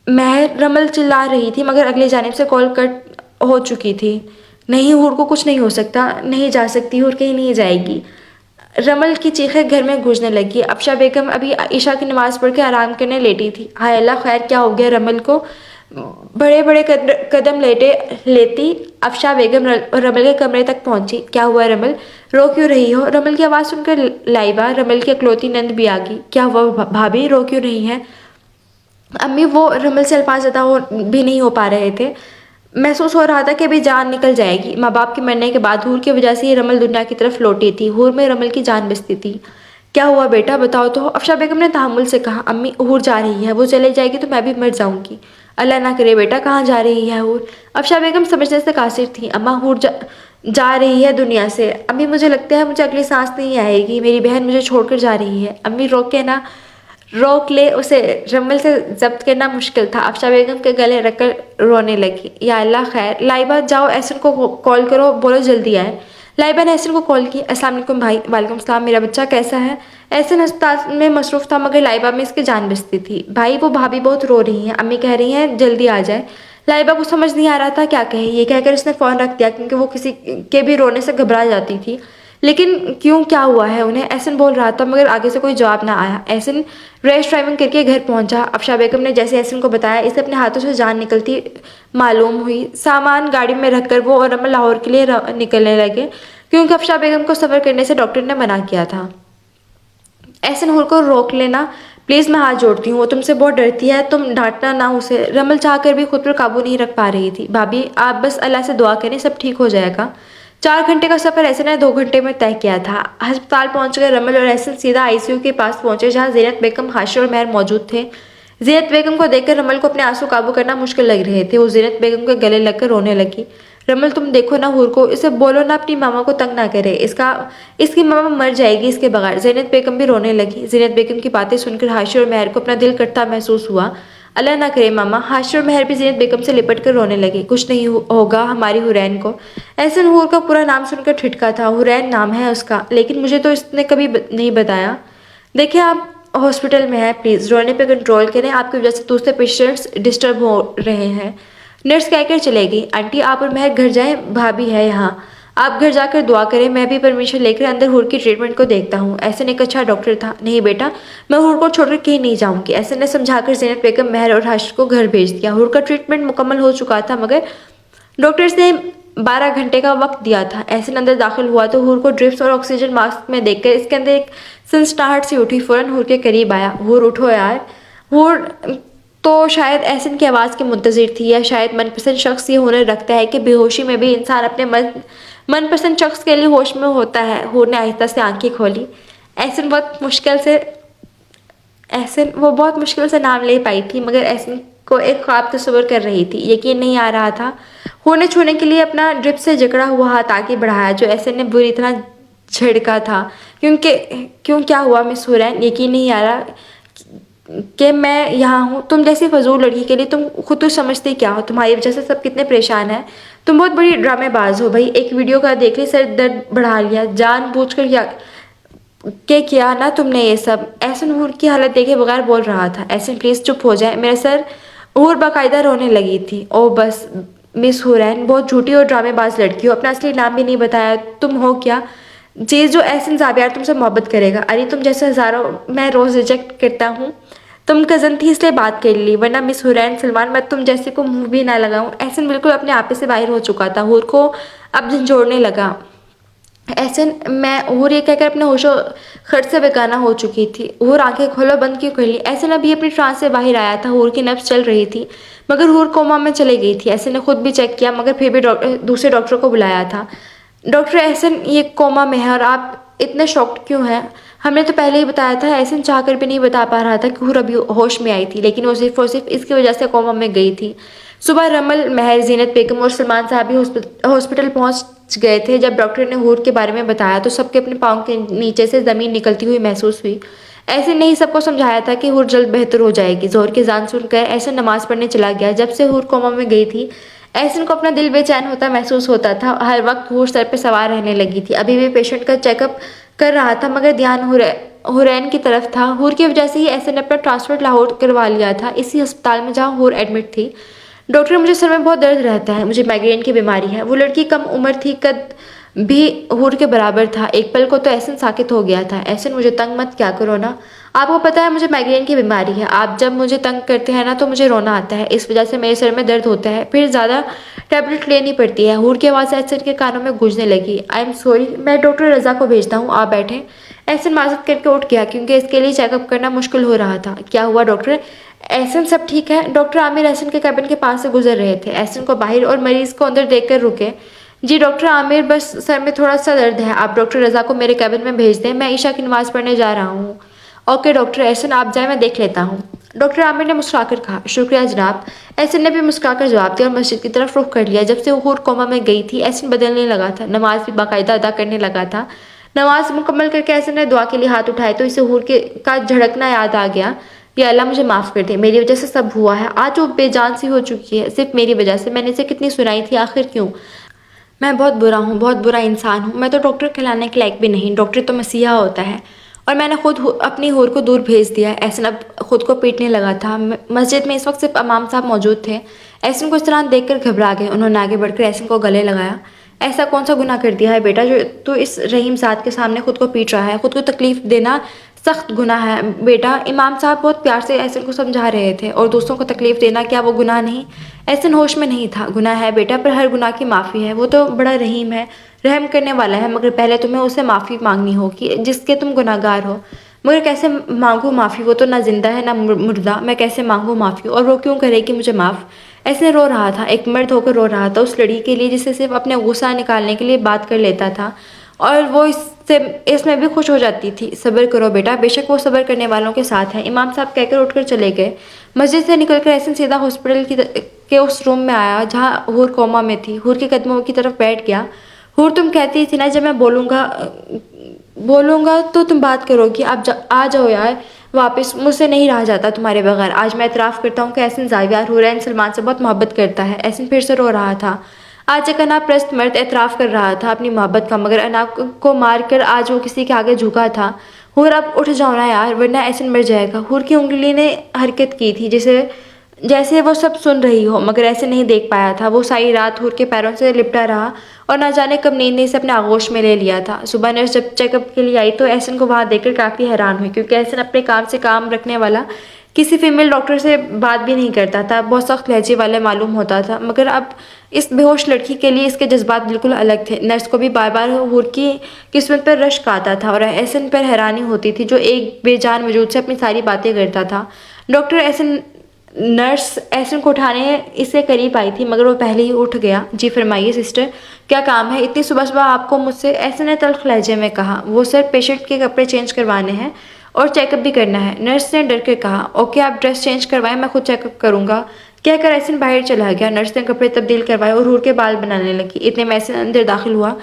महर, रमल चिल्ला रही थी मगर अगली जानिब से कॉल कट हो चुकी थी। नहीं, हूर को कुछ नहीं हो सकता, नहीं जा सकती, हूर कहीं नहीं जाएगी। रमल की चीखें घर में गूंजने लगी। अफशा बेगम अभी ईशा की नमाज़ पढ़ के आराम करने लेटी थी। हाय अल्लाह, खैर क्या हो गया रमल को? बड़े बड़े कदम लेती अफशा बेगम रमल के कमरे तक पहुंची। क्या हुआ रमल, रो क्यों रही हो? रमल की आवाज़ सुनकर लाइबा, रमल की अकलौती नंद, भी आ गई। क्या हुआ भाभी, रो क्यों रही है? अम्मी, वो रमल से अल्फाज अदा भी नहीं हो पा रहे थे। महसूस हो रहा था कि अभी जान निकल जाएगी। माँ बाप के मरने के बाद हूर की वजह से ही रमल दुनिया की तरफ लौटी थी। हूर में रमल की जान बसती थी। क्या हुआ बेटा, बताओ तो। अफशा बेगम ने तहम्मुल से कहा। अम्मी, हूर जा रही है, वो चले जाएगी तो मैं भी मर जाऊंगी। अल्लाह ना करे बेटा, कहाँ जा रही है हूर? अफशा बेगम समझने से कासिर थी। अम्मा, हूर जा रही है दुनिया से। अम्मी, मुझे लगता है मुझे अगली सांस नहीं आएगी, मेरी बहन मुझे छोड़कर जा रही है। अम्मी, रोके ना, रोक ले उसे। रमल से जब्त करना मुश्किल था। अफशा बेगम के गले रखकर रोने लगी। या अल्लाह, खैर। लाइबा, जाओ एहसन को कॉल करो, बोलो जल्दी आए। लाइबा ने एहसन को कॉल की। अस्सलाम वालेकुम भाई। वालेकुम सलाम। मेरा बच्चा कैसा है? एहसन अस्पताल में मसरूफ़ था मगर लाइबा में इसकी जान बचती थी। भाई, वो भाभी बहुत रो रही हैं, अम्मी कह रही हैं जल्दी आ जाए। लाइबा को समझ नहीं आ रहा था क्या कहे। ये कहकर उसने फ़ोन रख दिया क्योंकि वो किसी के भी रोने से घबरा जाती थी। लेकिन क्यों, क्या हुआ है उन्हें? एहसन बोल रहा था मगर आगे से कोई जवाब ना आया। एहसन रैश ड्राइविंग करके घर पहुंचा। अफशा बेगम ने जैसे एहसन को बताया, इसे अपने हाथों से जान निकलती मालूम हुई। सामान गाड़ी में रखकर वो और रमल लाहौर के लिए निकलने लगे क्योंकि अफशा बेगम को सफ़र करने से डॉक्टर ने मना किया था। एहसन, हूर को रोक लेना प्लीज़, मैं हाथ जोड़ती हूँ, वो तुमसे बहुत डरती है, तुम डांटना ना उसे। रमल चाह कर भी खुद पर काबू नहीं रख पा रही थी। भाभी, आप बस अल्लाह से दुआ करें, सब ठीक हो जाएगा। 4 घंटे का सफ़र एहसन ने 2 घंटे में तय किया था। अस्पताल पहुंचकर रमल और एहसन सीधा आईसीयू के पास पहुंचे जहां ज़ीनत बेगम, हाशिर और महर मौजूद थे। ज़ीनत बेगम को देखकर रमल को अपने आंसू काबू करना मुश्किल लग रहे थे। वो ज़ीनत बेगम के गले लगकर रोने लगी। रमल, तुम देखो ना हूर को, इसे बोलो ना अपनी मामा को तंग ना करे, इसकी मामा मर जाएगी इसके बगैर। ज़ीनत बेगम भी रोने लगी। ज़ीनत बेगम की बातें सुनकर हाशिर और महर को अपना दिल कटता महसूस हुआ। अल्लाह ना करे मामा। हाशिर और महर भी ज़ीनत बेगम से लिपट कर रोने लगे। कुछ नहीं होगा हमारी हुरैन को। एहसन हूर का पूरा नाम सुनकर ठिठका था। हुरैन नाम है उसका, लेकिन मुझे तो इसने कभी नहीं बताया। देखिए, आप हॉस्पिटल में हैं, प्लीज़ रोने पे कंट्रोल करें, आपकी वजह से दूसरे पेशेंट्स डिस्टर्ब हो रहे हैं। नर्स कहकर चले गई। आंटी, आप और महर घर जाएं, भाभी है यहाँ। आप घर जाकर दुआ करें, मैं भी परमिशन लेकर अंदर हूर की ट्रीटमेंट को देखता हूँ। ऐसन एक अच्छा डॉक्टर था। नहीं बेटा, मैं हूर को छोड़कर कहीं नहीं जाऊँगी। ऐसन ने समझाकर ज़ैनब बेगम, महर और हाशिर को घर भेज दिया। हूर का ट्रीटमेंट मुकम्मल हो चुका था, मगर डॉक्टर्स ने 12 घंटे का वक्त दिया था। ऐसे अंदर दाखिल हुआ तो हूर को ड्रिप्स और ऑक्सीजन मास्क में देखकर इसके अंदर एक सनसनाहट सी उठी। फ़ौरन हूर के करीब आया। हूर उठो यार। हूर तो शायद एहसन की आवाज़ के मुंतज़िर थी, या शायद मनपसंद शख्स ये हुनर रखता है कि बेहोशी में भी इंसान अपने मनपसंद शख्स के लिए होश में होता है। हूर ने आहिस्ता से आंखें खोली। एहसन वो बहुत मुश्किल से नाम ले पाई थी, मगर एहसन को एक ख्वाब तस्वर कर रही थी। यकीन नहीं आ रहा था। हूर ने छूने के लिए अपना ड्रिप से जकड़ा हुआ हाथ आगे बढ़ाया, जो एहसन ने बुरी तरह झिड़का था। क्यों क्या हुआ मिस हुरैन? यकीन नहीं आ रहा कि मैं यहाँ हूँ। तुम जैसी फजूल लड़की के लिए तुम खुद तो समझती क्या हो? तुम्हारी वजह से सब कितने परेशान हैं। तुम बहुत बड़ी ड्रामेबाज हो भाई। एक वीडियो का देख ली, सर दर्द बढ़ा लिया, जानबूझकर किया ना तुमने ये सब। एहसन हूर की हालत देखे बगैर बोल रहा था। एहसन प्लीज़ चुप हो जाए। मेरा सर। हूर बाकायदा रोने लगी थी। ओ बस मिस हुरैन, बहुत झूठी और ड्रामेबाज लड़की हो। अपना असली नाम भी नहीं बताया। तुम हो क्या चीज़ जो एहसन ज़ाबियार तुमसे मोहब्बत करेगा? अरे तुम जैसे हज़ारों मैं रोज़ रिजेक्ट करता हूँ। तुम कज़न थी इसलिए बात कर ली, वरना मिस हुरैन सलमान मैं तुम जैसे को मुंह भी ना लगाऊं। एहसन बिल्कुल अपने आपे से बाहर हो चुका था। हूर को अब झंझोड़ने लगा। एहसन मैं हूर ये कहकर अपने होशो खर्च से बेगाना हो चुकी थी। हूर आंखें खोलो, बंद क्यों कर ली? एहसन अभी अपनी ट्रांस से बाहर आया था। हूर की नब्ज चल रही थी, मगर हूर कोमा में चली गई थी। एहसन ने खुद भी चेक किया, मगर फिर भी दूसरे डॉक्टर को बुलाया था। डॉक्टर एहसन ये कोमा में है और आप इतने शॉक्ड क्यों हैं? हमने तो पहले ही बताया था। एहसन चाहकर भी नहीं बता पा रहा था कि हूर अभी होश में आई थी, लेकिन वो सिर्फ और सिर्फ इसकी वजह से कोमा में गई थी। सुबह रमल, महर, ज़ीनत बेगम और सलमान साहब भी हॉस्पिटल पहुंच गए थे। जब डॉक्टर ने हूर के बारे में बताया तो सबके अपने पाँव के नीचे से ज़मीन निकलती हुई महसूस हुई। ऐसे नहीं सबको समझाया था कि हूर जल्द बेहतर हो जाएगी। जोहर की जान सुनकर ऐसे नमाज पढ़ने चला गया। जब से हूर कोमा में गई थी, ऐसन को अपना दिल बेचैन होता महसूस होता था। हर वक्त हूर सर पे सवार रहने लगी थी। अभी भी पेशेंट का चेकअप कर रहा था, मगर ध्यान हुरैन की तरफ था। हूर की वजह से ही ऐसे ने अपना ट्रांसफ़र लाहौर करवा लिया था, इसी अस्पताल में जहाँ हूर एडमिट थी। डॉक्टर, मुझे सर में बहुत दर्द रहता है। मुझे माइग्रेन की बीमारी है। वो लड़की कम उम्र थी, कद भी हूर के बराबर था। एक पल को तो एहसन साकित हो गया था। एहसन, मुझे तंग मत क्या करो ना। आपको पता है मुझे माइग्रेन की बीमारी है। आप जब मुझे तंग करते हैं ना तो मुझे रोना आता है। इस वजह से मेरे सर में दर्द होता है, फिर ज़्यादा टैबलेट लेनी पड़ती है। हूर की आवाज़ एहसन के कानों में गूंजने लगी। आई एम सॉरी, मैं डॉक्टर रज़ा को भेजता हूँ, आप बैठें। एहसन माजत करके उठ गया, क्योंकि इसके लिए चेकअप करना मुश्किल हो रहा था। क्या हुआ डॉक्टर? एहसन, सब ठीक है। डॉक्टर आमिर एहसन के कैबिन के पास से गुजर रहे थे। एहसन को बाहर और मरीज को अंदर देखकर रुके। जी डॉक्टर आमिर, बस सर में थोड़ा सा दर्द है। आप डॉक्टर रज़ा को मेरे कैबिन में भेज दें, मैं ईशा की नमाज़ पढ़ने जा रहा हूँ। Okay doctor. एहसन आप जाए, मैं देख लेता हूँ। डॉक्टर आमिर ने मुस्कुराकर कहा। शुक्रिया जनाब। एहसन ने भी मुस्कुराकर जवाब दिया और मस्जिद की तरफ रुख कर लिया। जब से हूर कोमा में गई थी, एहसन बदलने लगा था। नमाज भी बाकायदा अदा करने लगा था। नमाज मुकम्मल करके एहसन ने दुआ के लिए हाथ उठाए तो इसे हूर के का झड़कना याद आ गया। या अल्लाह, मुझे माफ़ कर दे, मेरी वजह से सब हुआ है। आज वो बेजान सी हो चुकी है, सिर्फ मेरी वजह से। मैंने इसे कितनी सुनाई थी, आखिर क्यों? मैं बहुत बुरा हूँ, बहुत बुरा इंसान हूँ। मैं तो डॉक्टर कहलाने के लायक भी नहीं। डॉक्टर तो मसीहा होता है, और मैंने खुद अपनी हूर को दूर भेज दिया। एहसन अब खुद को पीटने लगा था। मस्जिद में इस वक्त सिर्फ इमाम साहब मौजूद थे। एहसन को इस तरह देखकर घबरा गए। उन्होंने आगे बढ़कर एहसन को गले लगाया। ऐसा कौन सा गुनाह कर दिया है बेटा, जो तू इस रहीम ज़ात के सामने खुद को पीट रहा है? खुद को तकलीफ़ देना सख्त गुनाह है बेटा। इमाम साहब बहुत प्यार से एहसन को समझा रहे थे। और दूसरों को तकलीफ़ देना क्या वो गुनाह नहीं? एहसन होश में नहीं था। गुनाह है बेटा, पर हर गुनाह की माफ़ी है। वो तो बड़ा रहीम है, रहम करने वाला है, मगर पहले तुम्हें उससे माफ़ी मांगनी होगी जिसके तुम गुनाहगार हो। मगर कैसे मांगूँ माफ़ी? वो तो ना जिंदा है ना मुर्दा। मैं कैसे मांगूँ माफ़ी? और वो क्यों करेगी मुझे माफ़? ऐसे रो रहा था, एक मर्द होकर रो रहा था उस लड़की के लिए जिससे सिर्फ अपने गुस्सा निकालने के लिए बात कर लेता था, और वो इसमें भी खुश हो जाती थी। सब्र करो बेटा, बेशक वो सब्र करने वालों के साथ है। इमाम साहब कहकर उठकर चले गए। मस्जिद से निकलकर एहसन सीधा हॉस्पिटल के उस रूम में आया जहाँ हूर कोमा में थी। हूर के कदमों की तरफ बैठ गया। हूर, तुम कहती थी ना जब मैं बोलूँगा तो तुम बात करोगी। आप आ जाओ यार वापस, मुझसे नहीं रहा जाता तुम्हारे बगैर। आज मैं इतराफ़ करता हूँ कि एहसन ज़ावियार हुरैन सलमान से बहुत मोहब्बत करता है। एहसन फिर से रो रहा था। आज एक अना प्रस्त मर्द एतराफ़ कर रहा था अपनी मोहब्बत का, मगर अना को मार कर आज वो किसी के आगे झुका था। हूर, अब उठ जाओ ना यार, वरना एहसन मर जाएगा। हूर की उंगली ने हरकत की थी जैसे वो सब सुन रही हो, मगर ऐसे नहीं देख पाया था। वो सारी रात हूर के पैरों से लिपटा रहा और ना जाने कब नींद ने इसे अपने आगोश में ले लिया था। सुबह नर्स जब चेकअप के लिए आई तो एहसन को वहाँ देखकर काफ़ी हैरान हुई, क्योंकि एहसन अपने काम से काम रखने वाला किसी फीमेल डॉक्टर से बात भी नहीं करता था। बहुत सख्त लहजे वाला मालूम होता था, मगर अब इस बेहोश लड़की के लिए इसके जज्बात बिल्कुल अलग थे। नर्स को भी बार बार हूर की किस्मत पर रश्क आता था और एहसन पर हैरानी होती थी, जो एक बेजान वजूद से अपनी सारी बातें करता था। डॉक्टर एहसन नर्स एहसन को उठाने इससे करीब आई थी, मगर वो पहले ही उठ गया। जी फरमाइए सिस्टर, क्या काम है? इतनी सुबह सुबह आपको मुझसे? एहसन ने तल्ख लहजे में कहा। वो सर, पेशेंट के कपड़े चेंज करवाने हैं और चेकअप भी करना है। नर्स ने डर के कहा। ओके, आप ड्रेस चेंज करवाएं, मैं खुद चेकअप करूंगा। कहकर एहसन बाहर चला गया। नर्स ने कपड़े तब्दील करवाए और हूर के बाल बनाने लगी। इतने में एहसन अंदर दाखिल हुआ।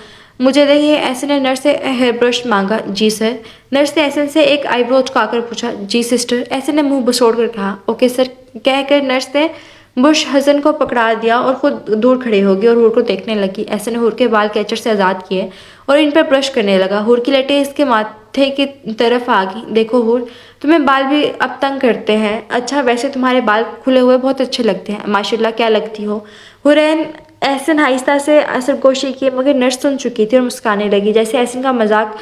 मुझे देखिए, एहसन ने नर्स से हेयर ब्रश मांगा। जी सर। नर्स ने एहसन से एक आईब्रो चुकाकर पूछा। जी सिस्टर। एहसन ने मुंह बसोड़ कर कहा। Okay sir. कहकर नर्स ने बुश हसन को पकड़ा दिया और खुद दूर खड़े हो गई और हूर को देखने लगी। एहसन ने हूर के बाल कैचर से आज़ाद किए और इन पर ब्रश करने लगा। हूर की लटें इसके माथे की तरफ आ गई। देखो हूर, तुम्हें बाल भी अब तंग करते हैं। अच्छा, वैसे तुम्हारे बाल खुले हुए बहुत अच्छे लगते हैं। माशाल्लाह, क्या लगती हो। हुरैन एहसन आहिस्ता से असरगोशी की, मगर नर्स सुन चुकी थी और मुस्काने लगी, जैसे एहसन का मजाक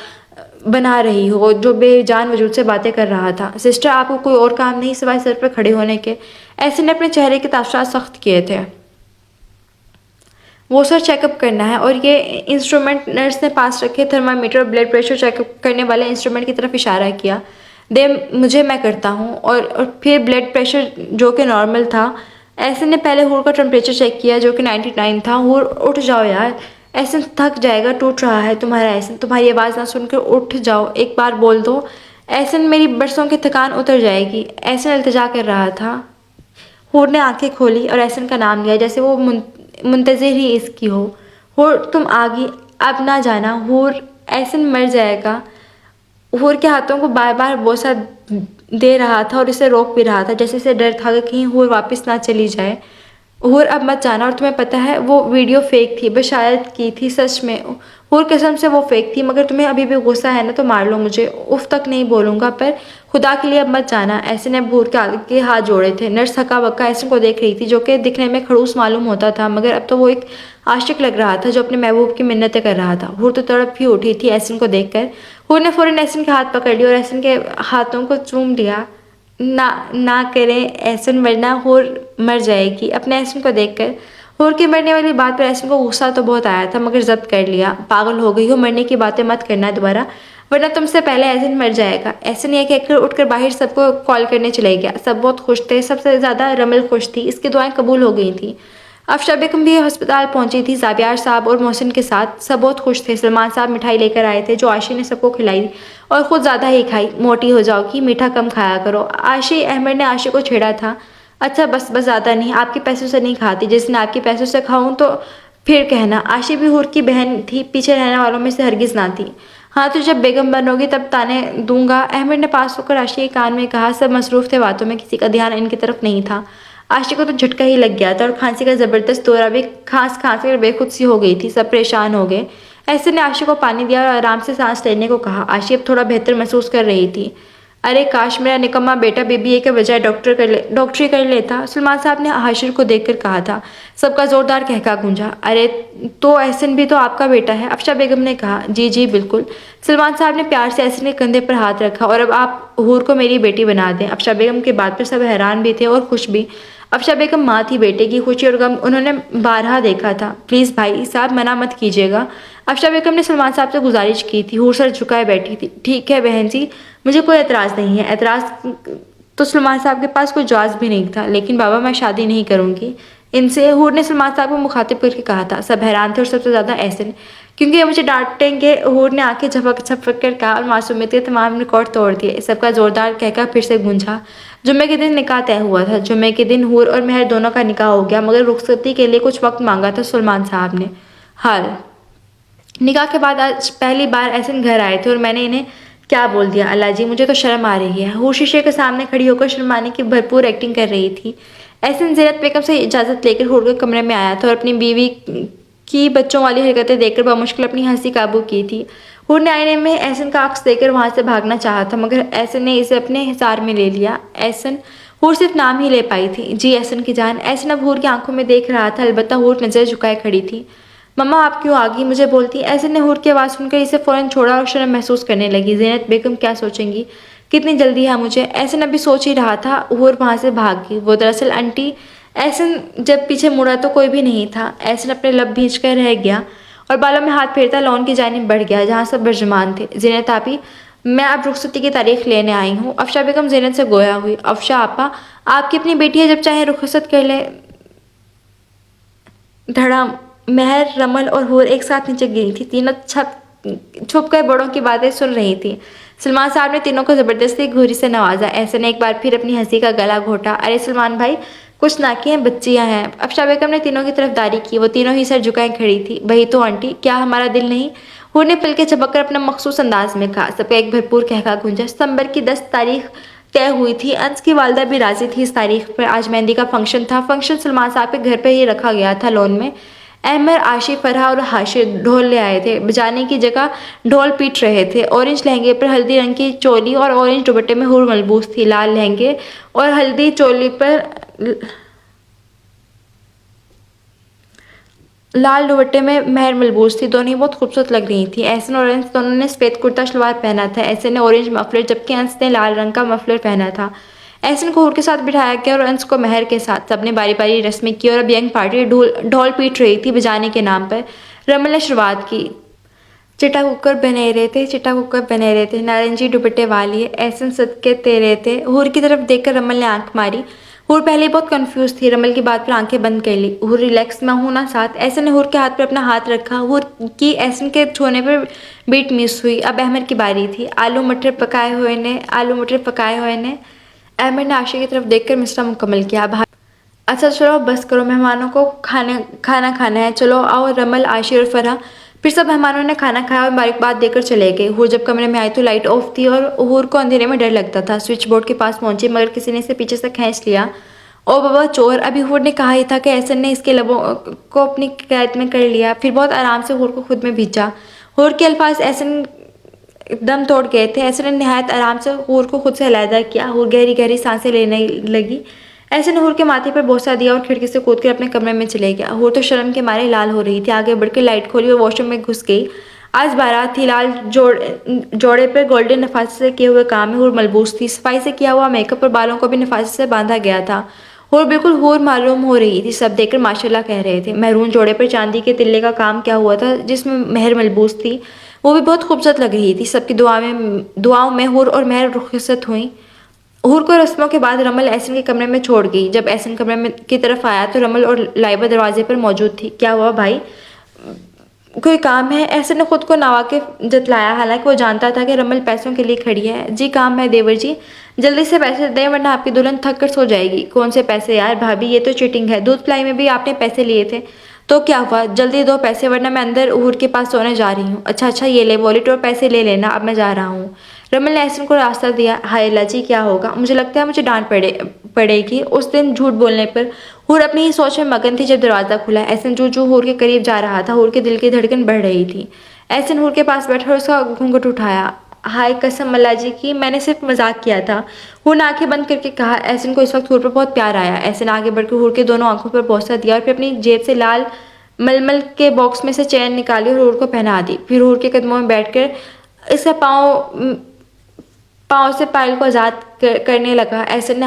बना रही हो जो बेजान वजूद से बातें कर रहा था। सिस्टर, आपको कोई और काम नहीं सिवाय सर पर खड़े होने के? एहसन ने अपने चेहरे के तासुरात सख्त किए थे। वो सर, चेकअप करना है और ये इंस्ट्रूमेंट नर्स ने पास रखे थर्मामीटर और ब्लड प्रेशर चेकअप करने वाले इंस्ट्रूमेंट की तरफ इशारा किया। दे मुझे, मैं करता हूँ। और फिर ब्लड प्रेशर जो कि नॉर्मल था। ऐसे ने पहले हूर का टेम्परेचर चेक किया जो कि 99 था। हूर, उठ जाओ यार, ऐसे थक जाएगा, टूट रहा है तुम्हारा। ऐसे तुम्हारी आवाज़ ना सुनकर उठ जाओ, एक बार बोल दो। ऐसे मेरी बरसों की थकान उतर जाएगी। ऐसे इल्तिजा कर रहा था। हूर ने आंखें खोली और एहसन का नाम लिया, जैसे वो मुंतज़िर ही इसकी हो। हूर, तुम आ गई, अब ना जाना। हूर, एहसन मर जाएगा। हूर के हाथों को बार बार बोसा दे रहा था और इसे रोक भी रहा था, जैसे इसे डर था कि कहीं हूर वापस ना चली जाए। हूर, अब मत जाना। और तुम्हें पता है वो वीडियो फेक थी, बस शायद की थी सच में। हूर, कसम से वो फेक थी, मगर तुम्हें अभी भी गुस्सा है ना तो मार लो मुझे। उफ तक नहीं बोलूँगा, पर खुदा के लिए अब मत जाना। ऐसे ने हूर के आगे हाथ जोड़े थे। नर्स हक्का बक्का ऐसे को देख रही थी, जो कि दिखने में खड़ूस मालूम होता था, मगर अब तो वो एक आशिक लग रहा था जो अपने महबूब की मिन्नतें कर रहा था। हूर तो तड़प ही उठी थी एहसन को देखकर। हूर ने फौरन एहसन के हाथ पकड़ लिया और एहसन के हाथों को चूम लिया। ना ना करें एहसन, वरना हूर मर जाएगी। अपने एहसन को देखकर हूर के मरने वाली बात पर एहसन को गुस्सा तो बहुत आया था, मगर जब्त कर लिया। पागल हो गई हो, मरने की बातें मत करना दोबारा, वरना तुमसे पहले एहसन मर जाएगा। एहसन ये कहकर उठकर बाहर सबको कॉल करने चले गया। सब बहुत खुश थे, सबसे ज़्यादा रमल खुश थी, इसकी दुआएं कबूल हो गई थी। अफशा बेगम भी अस्पताल पहुंची थी, ज़ाबियार साहब और मोहसिन के साथ। सब बहुत खुश थे। सलमान साहब मिठाई लेकर आए थे, जो आशी ने सबको खिलाई और ख़ुद ज़्यादा ही खाई। मोटी हो जाओगी, मीठा कम खाया करो। आशी, अहमद ने आशी को छेड़ा था। अच्छा बस बस, ज़्यादा नहीं, आपके पैसों से नहीं खाती, जिस दिन आपके पैसों से खाऊं तो फिर कहना। आशी भी हूर की बहन थी, पीछे रहने वालों में से हरगिज़ ना थी। हाँ, तो जब बेगम बनोगी तब ताने दूंगा, अहमद ने पास होकर आशी के कान में कहा। सब मसरूफ़ थे बातों में, किसी का ध्यान इनकी तरफ नहीं था। आशी को तो झटका ही लग गया था और खांसी का ज़बरदस्त दौरा भी, खांस खांस कर बेखुद सी हो गई थी। सब परेशान हो गए। ऐसे ने आशी को पानी दिया और आराम से सांस लेने को कहा। आशी अब थोड़ा बेहतर महसूस कर रही थी। अरे काश मेरा निकम्मा बेटा बीबीए के बजाय डॉक्टरी कर लेता, सलमान साहब ने हाशिर को देखकर कहा था। सबका जोरदार कहका गूंजा। अरे तो एहसन भी तो आपका बेटा है, अफशा बेगम ने कहा। जी जी बिल्कुल। सलमान साहब ने प्यार से एहसन के कंधे पर हाथ रखा। और अब आप हूर को मेरी बेटी बना दें। अफशा बेगम की बात पर सब हैरान भी थे और खुश भी। अफशा बेगम माँ थी, बेटे की खुशी और गम उन्होंने बारहा देखा था। प्लीज़ भाई साहब, मना मत कीजिएगा, अफशा बेगम ने सलमान साहब से गुजारिश की थी। हूर सर झुकाए बैठी थी। ठीक है बहन जी, मुझे कोई एतराज़ नहीं है। एतराज़ तो सलमान साहब के पास कोई जवाब भी नहीं था। लेकिन बाबा, मैं शादी नहीं करूँगी इनसे, हूर ने सलमान साहब को मुखातिब करके कहा था। सब हैरान थे और सबसे ज़्यादा एहसन, क्योंकि ये मुझे डांटेंगे। हूर ने आंखें झपक झपक कर कहा और मासूमियत के तमाम रिकॉर्ड तोड़ दिए। सबका जोरदार कहका फिर से गूंजा। जुम्मे के दिन निकाह तय हुआ था। जुम्मे के दिन हूर और मेहर दोनों का निकाह हो गया, मगर रुखसती के लिए कुछ वक्त मांगा था सलमान साहब ने। हाल निकाह के बाद आज पहली बार एहसन घर आए थे और मैंने इन्हें क्या बोल दिया। अल्लाह जी, मुझे तो शर्म आ रही है। हूर शीशे के सामने खड़ी होकर शर्माने की भरपूर एक्टिंग कर रही थी। एहसन ज़ीनत बेगम से इजाज़त लेकर हूर के कमरे में आया था और अपनी बीवी की बच्चों वाली हरकतें देखकर बामुश्किल अपनी हंसी काबू की थी। हूर ने आईने में एहसन का अक्स देखकर वहाँ से भागना चाहा था, मगर एहसन ने इसे अपने हिसार में ले लिया। एहसन, हूर सिर्फ नाम ही ले पाई थी। जी एहसन की जान। एहसन अब हूर की आंखों में देख रहा था, अलबत्ता हूर नज़र झुकाए खड़ी थी। मम्मा आप क्यों आ गई, मुझे बोलती। एहसन ने हूर की आवाज़ सुनकर इसे फ़ौरन छोड़ा और शर्म महसूस करने लगी। ज़ीनत बेगम क्या सोचेंगी, कितनी जल्दी है मुझे। एहसन अभी सोच ही रहा था, हूर वहाँ से भाग गई। वो दरअसल आंटी। एहसन जब पीछे मुड़ा तो कोई भी नहीं था। एहसन अपने लब भींच कर रह गया और बालों में हाथ फेरता लॉन की जानिब बढ़ गया जहाँ सब बर्जुमान थे। ज़ीनत आपी, मैं अब रुखसती की तारीख लेने आई हूँ। अफशा बेगम ज़ीनत से गोया हुई। अफशा आपा, आपकी अपनी बेटी है, जब चाहे रुखसत कर ले। धड़ाम। महर, रमल और हूर एक साथ नीचे गिरी थी। तीनों छुप कर बड़ों की बातें सुन रही थी। सलमान साहब ने तीनों को जबरदस्ती घूरी से नवाजा। ऐसे ने एक बार फिर अपनी हंसी का गला घोटा। अरे सलमान भाई, कुछ ना किए, बच्चियां हैं। अफशा बेगम ने तीनों की तरफदारी की। वो तीनों ही सर झुकाए खड़ी थी। वही तो आंटी, क्या हमारा दिल नहीं। हूर ने पलके झपककर अपना मखसूस अंदाज में कहा। सबका एक भरपूर कहका गूंजा। सितंबर की 10 तारीख तय हुई थी। अंश की वालदा भी राजी थी इस तारीख पर। आज मेहंदी का फंक्शन था। फंक्शन सलमान साहब के घर पर ही रखा गया था, लॉन में। अहमर, आशिफ, फरहा और हाशिर ढोल ले आए थे। बजाने की जगह ढोल पीट रहे थे। ऑरेंज लहंगे पर हल्दी रंग की चोली और ऑरेंज दुपट्टे में हूर मलबूस थी। लाल लहंगे और हल्दी चोली पर लाल दुपट्टे में महर मलबूस थी। दोनों ही बहुत खूबसूरत लग रही थी। एहसन और अंश दोनों ने सफ़ेद कुर्ता शलवार पहना था। एहसन ने ऑरेंज मफलर, जबकि अंश ने लाल रंग का मफलर पहना था। एहसन को हूर के साथ बिठाया गया और अंश को महर के साथ। सबने बारी बारी रस्में की और अब यंग पार्टी ढोल ढोल पीट रही थी बजाने के नाम पर। रमल ने शुरुआत की। चिटा कुकर बने रहे थे, चिटा कुकर बने रहे थे, नारंगी दुपट्टे वाली एहसन सदके तेरे थे। हूर की तरफ देखकर रमल ने आंख मारी। हूर पहले बहुत कंफ्यूज थी। रमल की बात पर आंखें बंद कर ली। हूर रिलैक्स, मैं हूं ना साथ। एहसन ने हूर के हाथ पर अपना हाथ रखा। हूर की एहसन के छूने पर बीट मिस हुई। अब अहमद की बारी थी। आलू मटर पकाए हुए ने अहमद ने आशिक की तरफ देखकर मिसरा मुकम्मल किया। अब अच्छा चलो बस करो, मेहमानों को खाना खाना है, चलो आओ। रमल, आशिर और फरहा। फिर सब मेहमानों ने खाना खाया और मुबारकबाद देकर चले गए। हूर जब कमरे में आई तो लाइट ऑफ थी और हूर को अंधेरे में डर लगता था। स्विच बोर्ड के पास पहुंची मगर किसी ने इसे पीछे से खींच लिया। ओ बाबा चोर, अभी हूर ने कहा ही था कि एहसन ने इसके लबों को अपनी कैद में कर लिया। फिर बहुत आराम से हूर को खुद में भींचा। हूर के अल्फाज एहसन दम तोड़ गए थे। एहसन ने नहायत आराम से हूर को खुद से अलहदा किया। हूर गहरी गहरी सांसें लेने लगी। ऐसे ने हूर के माथे पर बोसा दिया और खिड़की से कूदकर अपने कमरे में चले गया। हूर तो शर्म के मारे लाल हो रही थी। आगे बढ़कर लाइट खोली और वॉशरूम में घुस गई। आज बारात थी। लाल जोड़े पर गोल्डन नफासे से किए हुए काम में हूर मलबूस थी। सफाई से किया हुआ मेकअप और बालों को भी नफासे से बांधा गया था। हूर बिल्कुल हूर मालूम हो रही थी। सब देखकर माशाल्लाह कह रहे थे। महरून जोड़े पर चांदी के तिल्ले का काम क्या हुआ था जिसमें महर मलबूस थी, वो भी बहुत खूबसूरत लग रही थी। सबकी दुआओं में हूर और महर रुखसत हुई। हूर को रस्मों के बाद रमल एहसन के कमरे में छोड़ गई। जब एहसन कमरे में की तरफ आया तो रमल और लाइबा दरवाजे पर मौजूद थी। क्या हुआ भाई, कोई काम है। एहसन ने खुद को नावाकिफ जतलाया, हालांकि वो जानता था कि रमल पैसों के लिए खड़ी है। जी काम है देवर जी, जल्दी से पैसे दें वरना आपकी दुल्हन थक कर सो जाएगी। कौन से पैसे यार भाभी, ये तो चीटिंग है। दूध पिलाई में भी आपने पैसे लिए थे तो क्या हुआ, जल्दी दो पैसे वरना मैं अंदर हूर के पास सोने जा रही हूँ। अच्छा अच्छा ये ले वॉलेट और पैसे ले लेना, अब मैं जा रहा हूँ। रमल ने एहसन को रास्ता दिया। हाय अल्लाह जी, क्या होगा, मुझे लगता है मुझे डांट पड़ेगी। उस दिन झूठ बोलने पर हूर अपनी ही सोच में मगन थी। जब दरवाज़ा खुला, एहसन जो हूर के करीब जा रहा था। हूर के दिल की धड़कन बढ़ रही थी। एहसन हूर के पास बैठा और उसका घूंघट उठाया। हाय कसम अल्लाह जी की, मैंने सिर्फ मजाक किया था। हूर ने आंखें बंद करके कहा। एहसन को इस वक्त हूर पर बहुत प्यार आया। एहसन आगे बढ़कर हूर के दोनों आंखों पर बोसा दिया और फिर अपनी जेब से लाल मलमल के बॉक्स में से चैन निकाली और हूर को पहना दी। फिर हूर के कदमों में बैठकर इसका पाँव से पायल को आज़ाद करने लगा। एहसन ने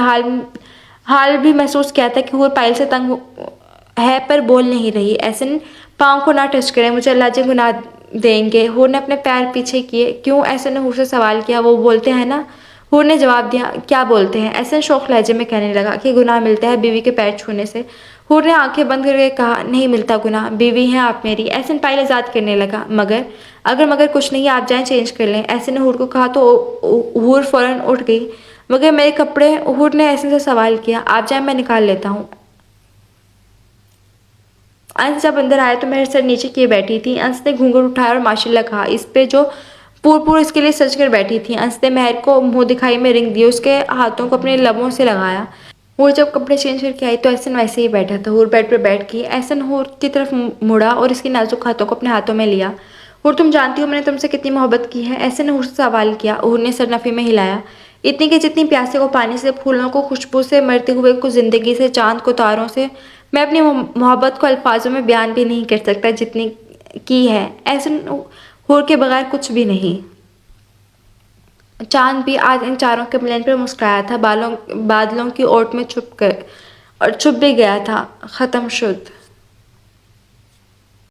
हाल भी महसूस किया था कि हूर पायल से तंग है पर बोल नहीं रही। एहसन पाँव को ना टच करें, मुझे अल्लाह जी गुनाह देंगे। हूर ने अपने पैर पीछे किए। क्यों, एहसन ने हूर से सवाल किया। वो बोलते हैं ना। हूर ने जवाब दिया। क्या बोलते हैं। एहसन शौक लहजे में कहने लगा कि गुनाह मिलता है बीवी के पैर छूने से। हूर ने आंखें बंद करके कहा, नहीं मिलता गुनाह, बीवी हैं आप मेरी। एहसन पायल आज़ाद करने लगा। मगर कुछ नहीं, आप जाएं चेंज कर लें। एहसन ने हूर को कहा तो हूर फौरन उठ गई। मगर मेरे कपड़े, हूर ने एहसन से सवाल किया। आप जाएं, मैं निकाल लेता हूँ। अंश जब अंदर आया तो मेरे सर नीचे किए बैठी थी। अंश ने घूंघट उठाया और माशाल्लाह कहा। इस पे जो पूर इसके लिए सज कर बैठी थी। अंश ने महर को मुंह दिखाई में रिंग दी, उसके हाथों को अपने लबों से लगाया। हूर जब कपड़े चेंज करके आई तो एहसन वैसे ही बैठा था। हूर बेड पर बैठ गई। एहसन हूर की तरफ मुड़ा और इसकी नाजुक हाथों को अपने हाथों में लिया। हूर तुम जानती हो मैंने तुमसे कितनी मोहब्बत की है। एहसन ने हूर से सवाल किया। हूर ने सरनफी में हिलाया। इतनी कि जितनी प्यासे को पानी से, फूलों को खुशबू से, मरते हुए को ज़िंदगी से, चाँद को तारों से, मैं अपनी मोहब्बत को अल्फाजों में बयान भी नहीं कर सकता जितनी की है। ऐसे हूर के बगैर कुछ भी नहीं। चाँद भी आज इन चारों के मिलन पर मुस्कुराया था, बादलों की ओट में छुप कर, और छुप भी गया था, ख़त्म शुद।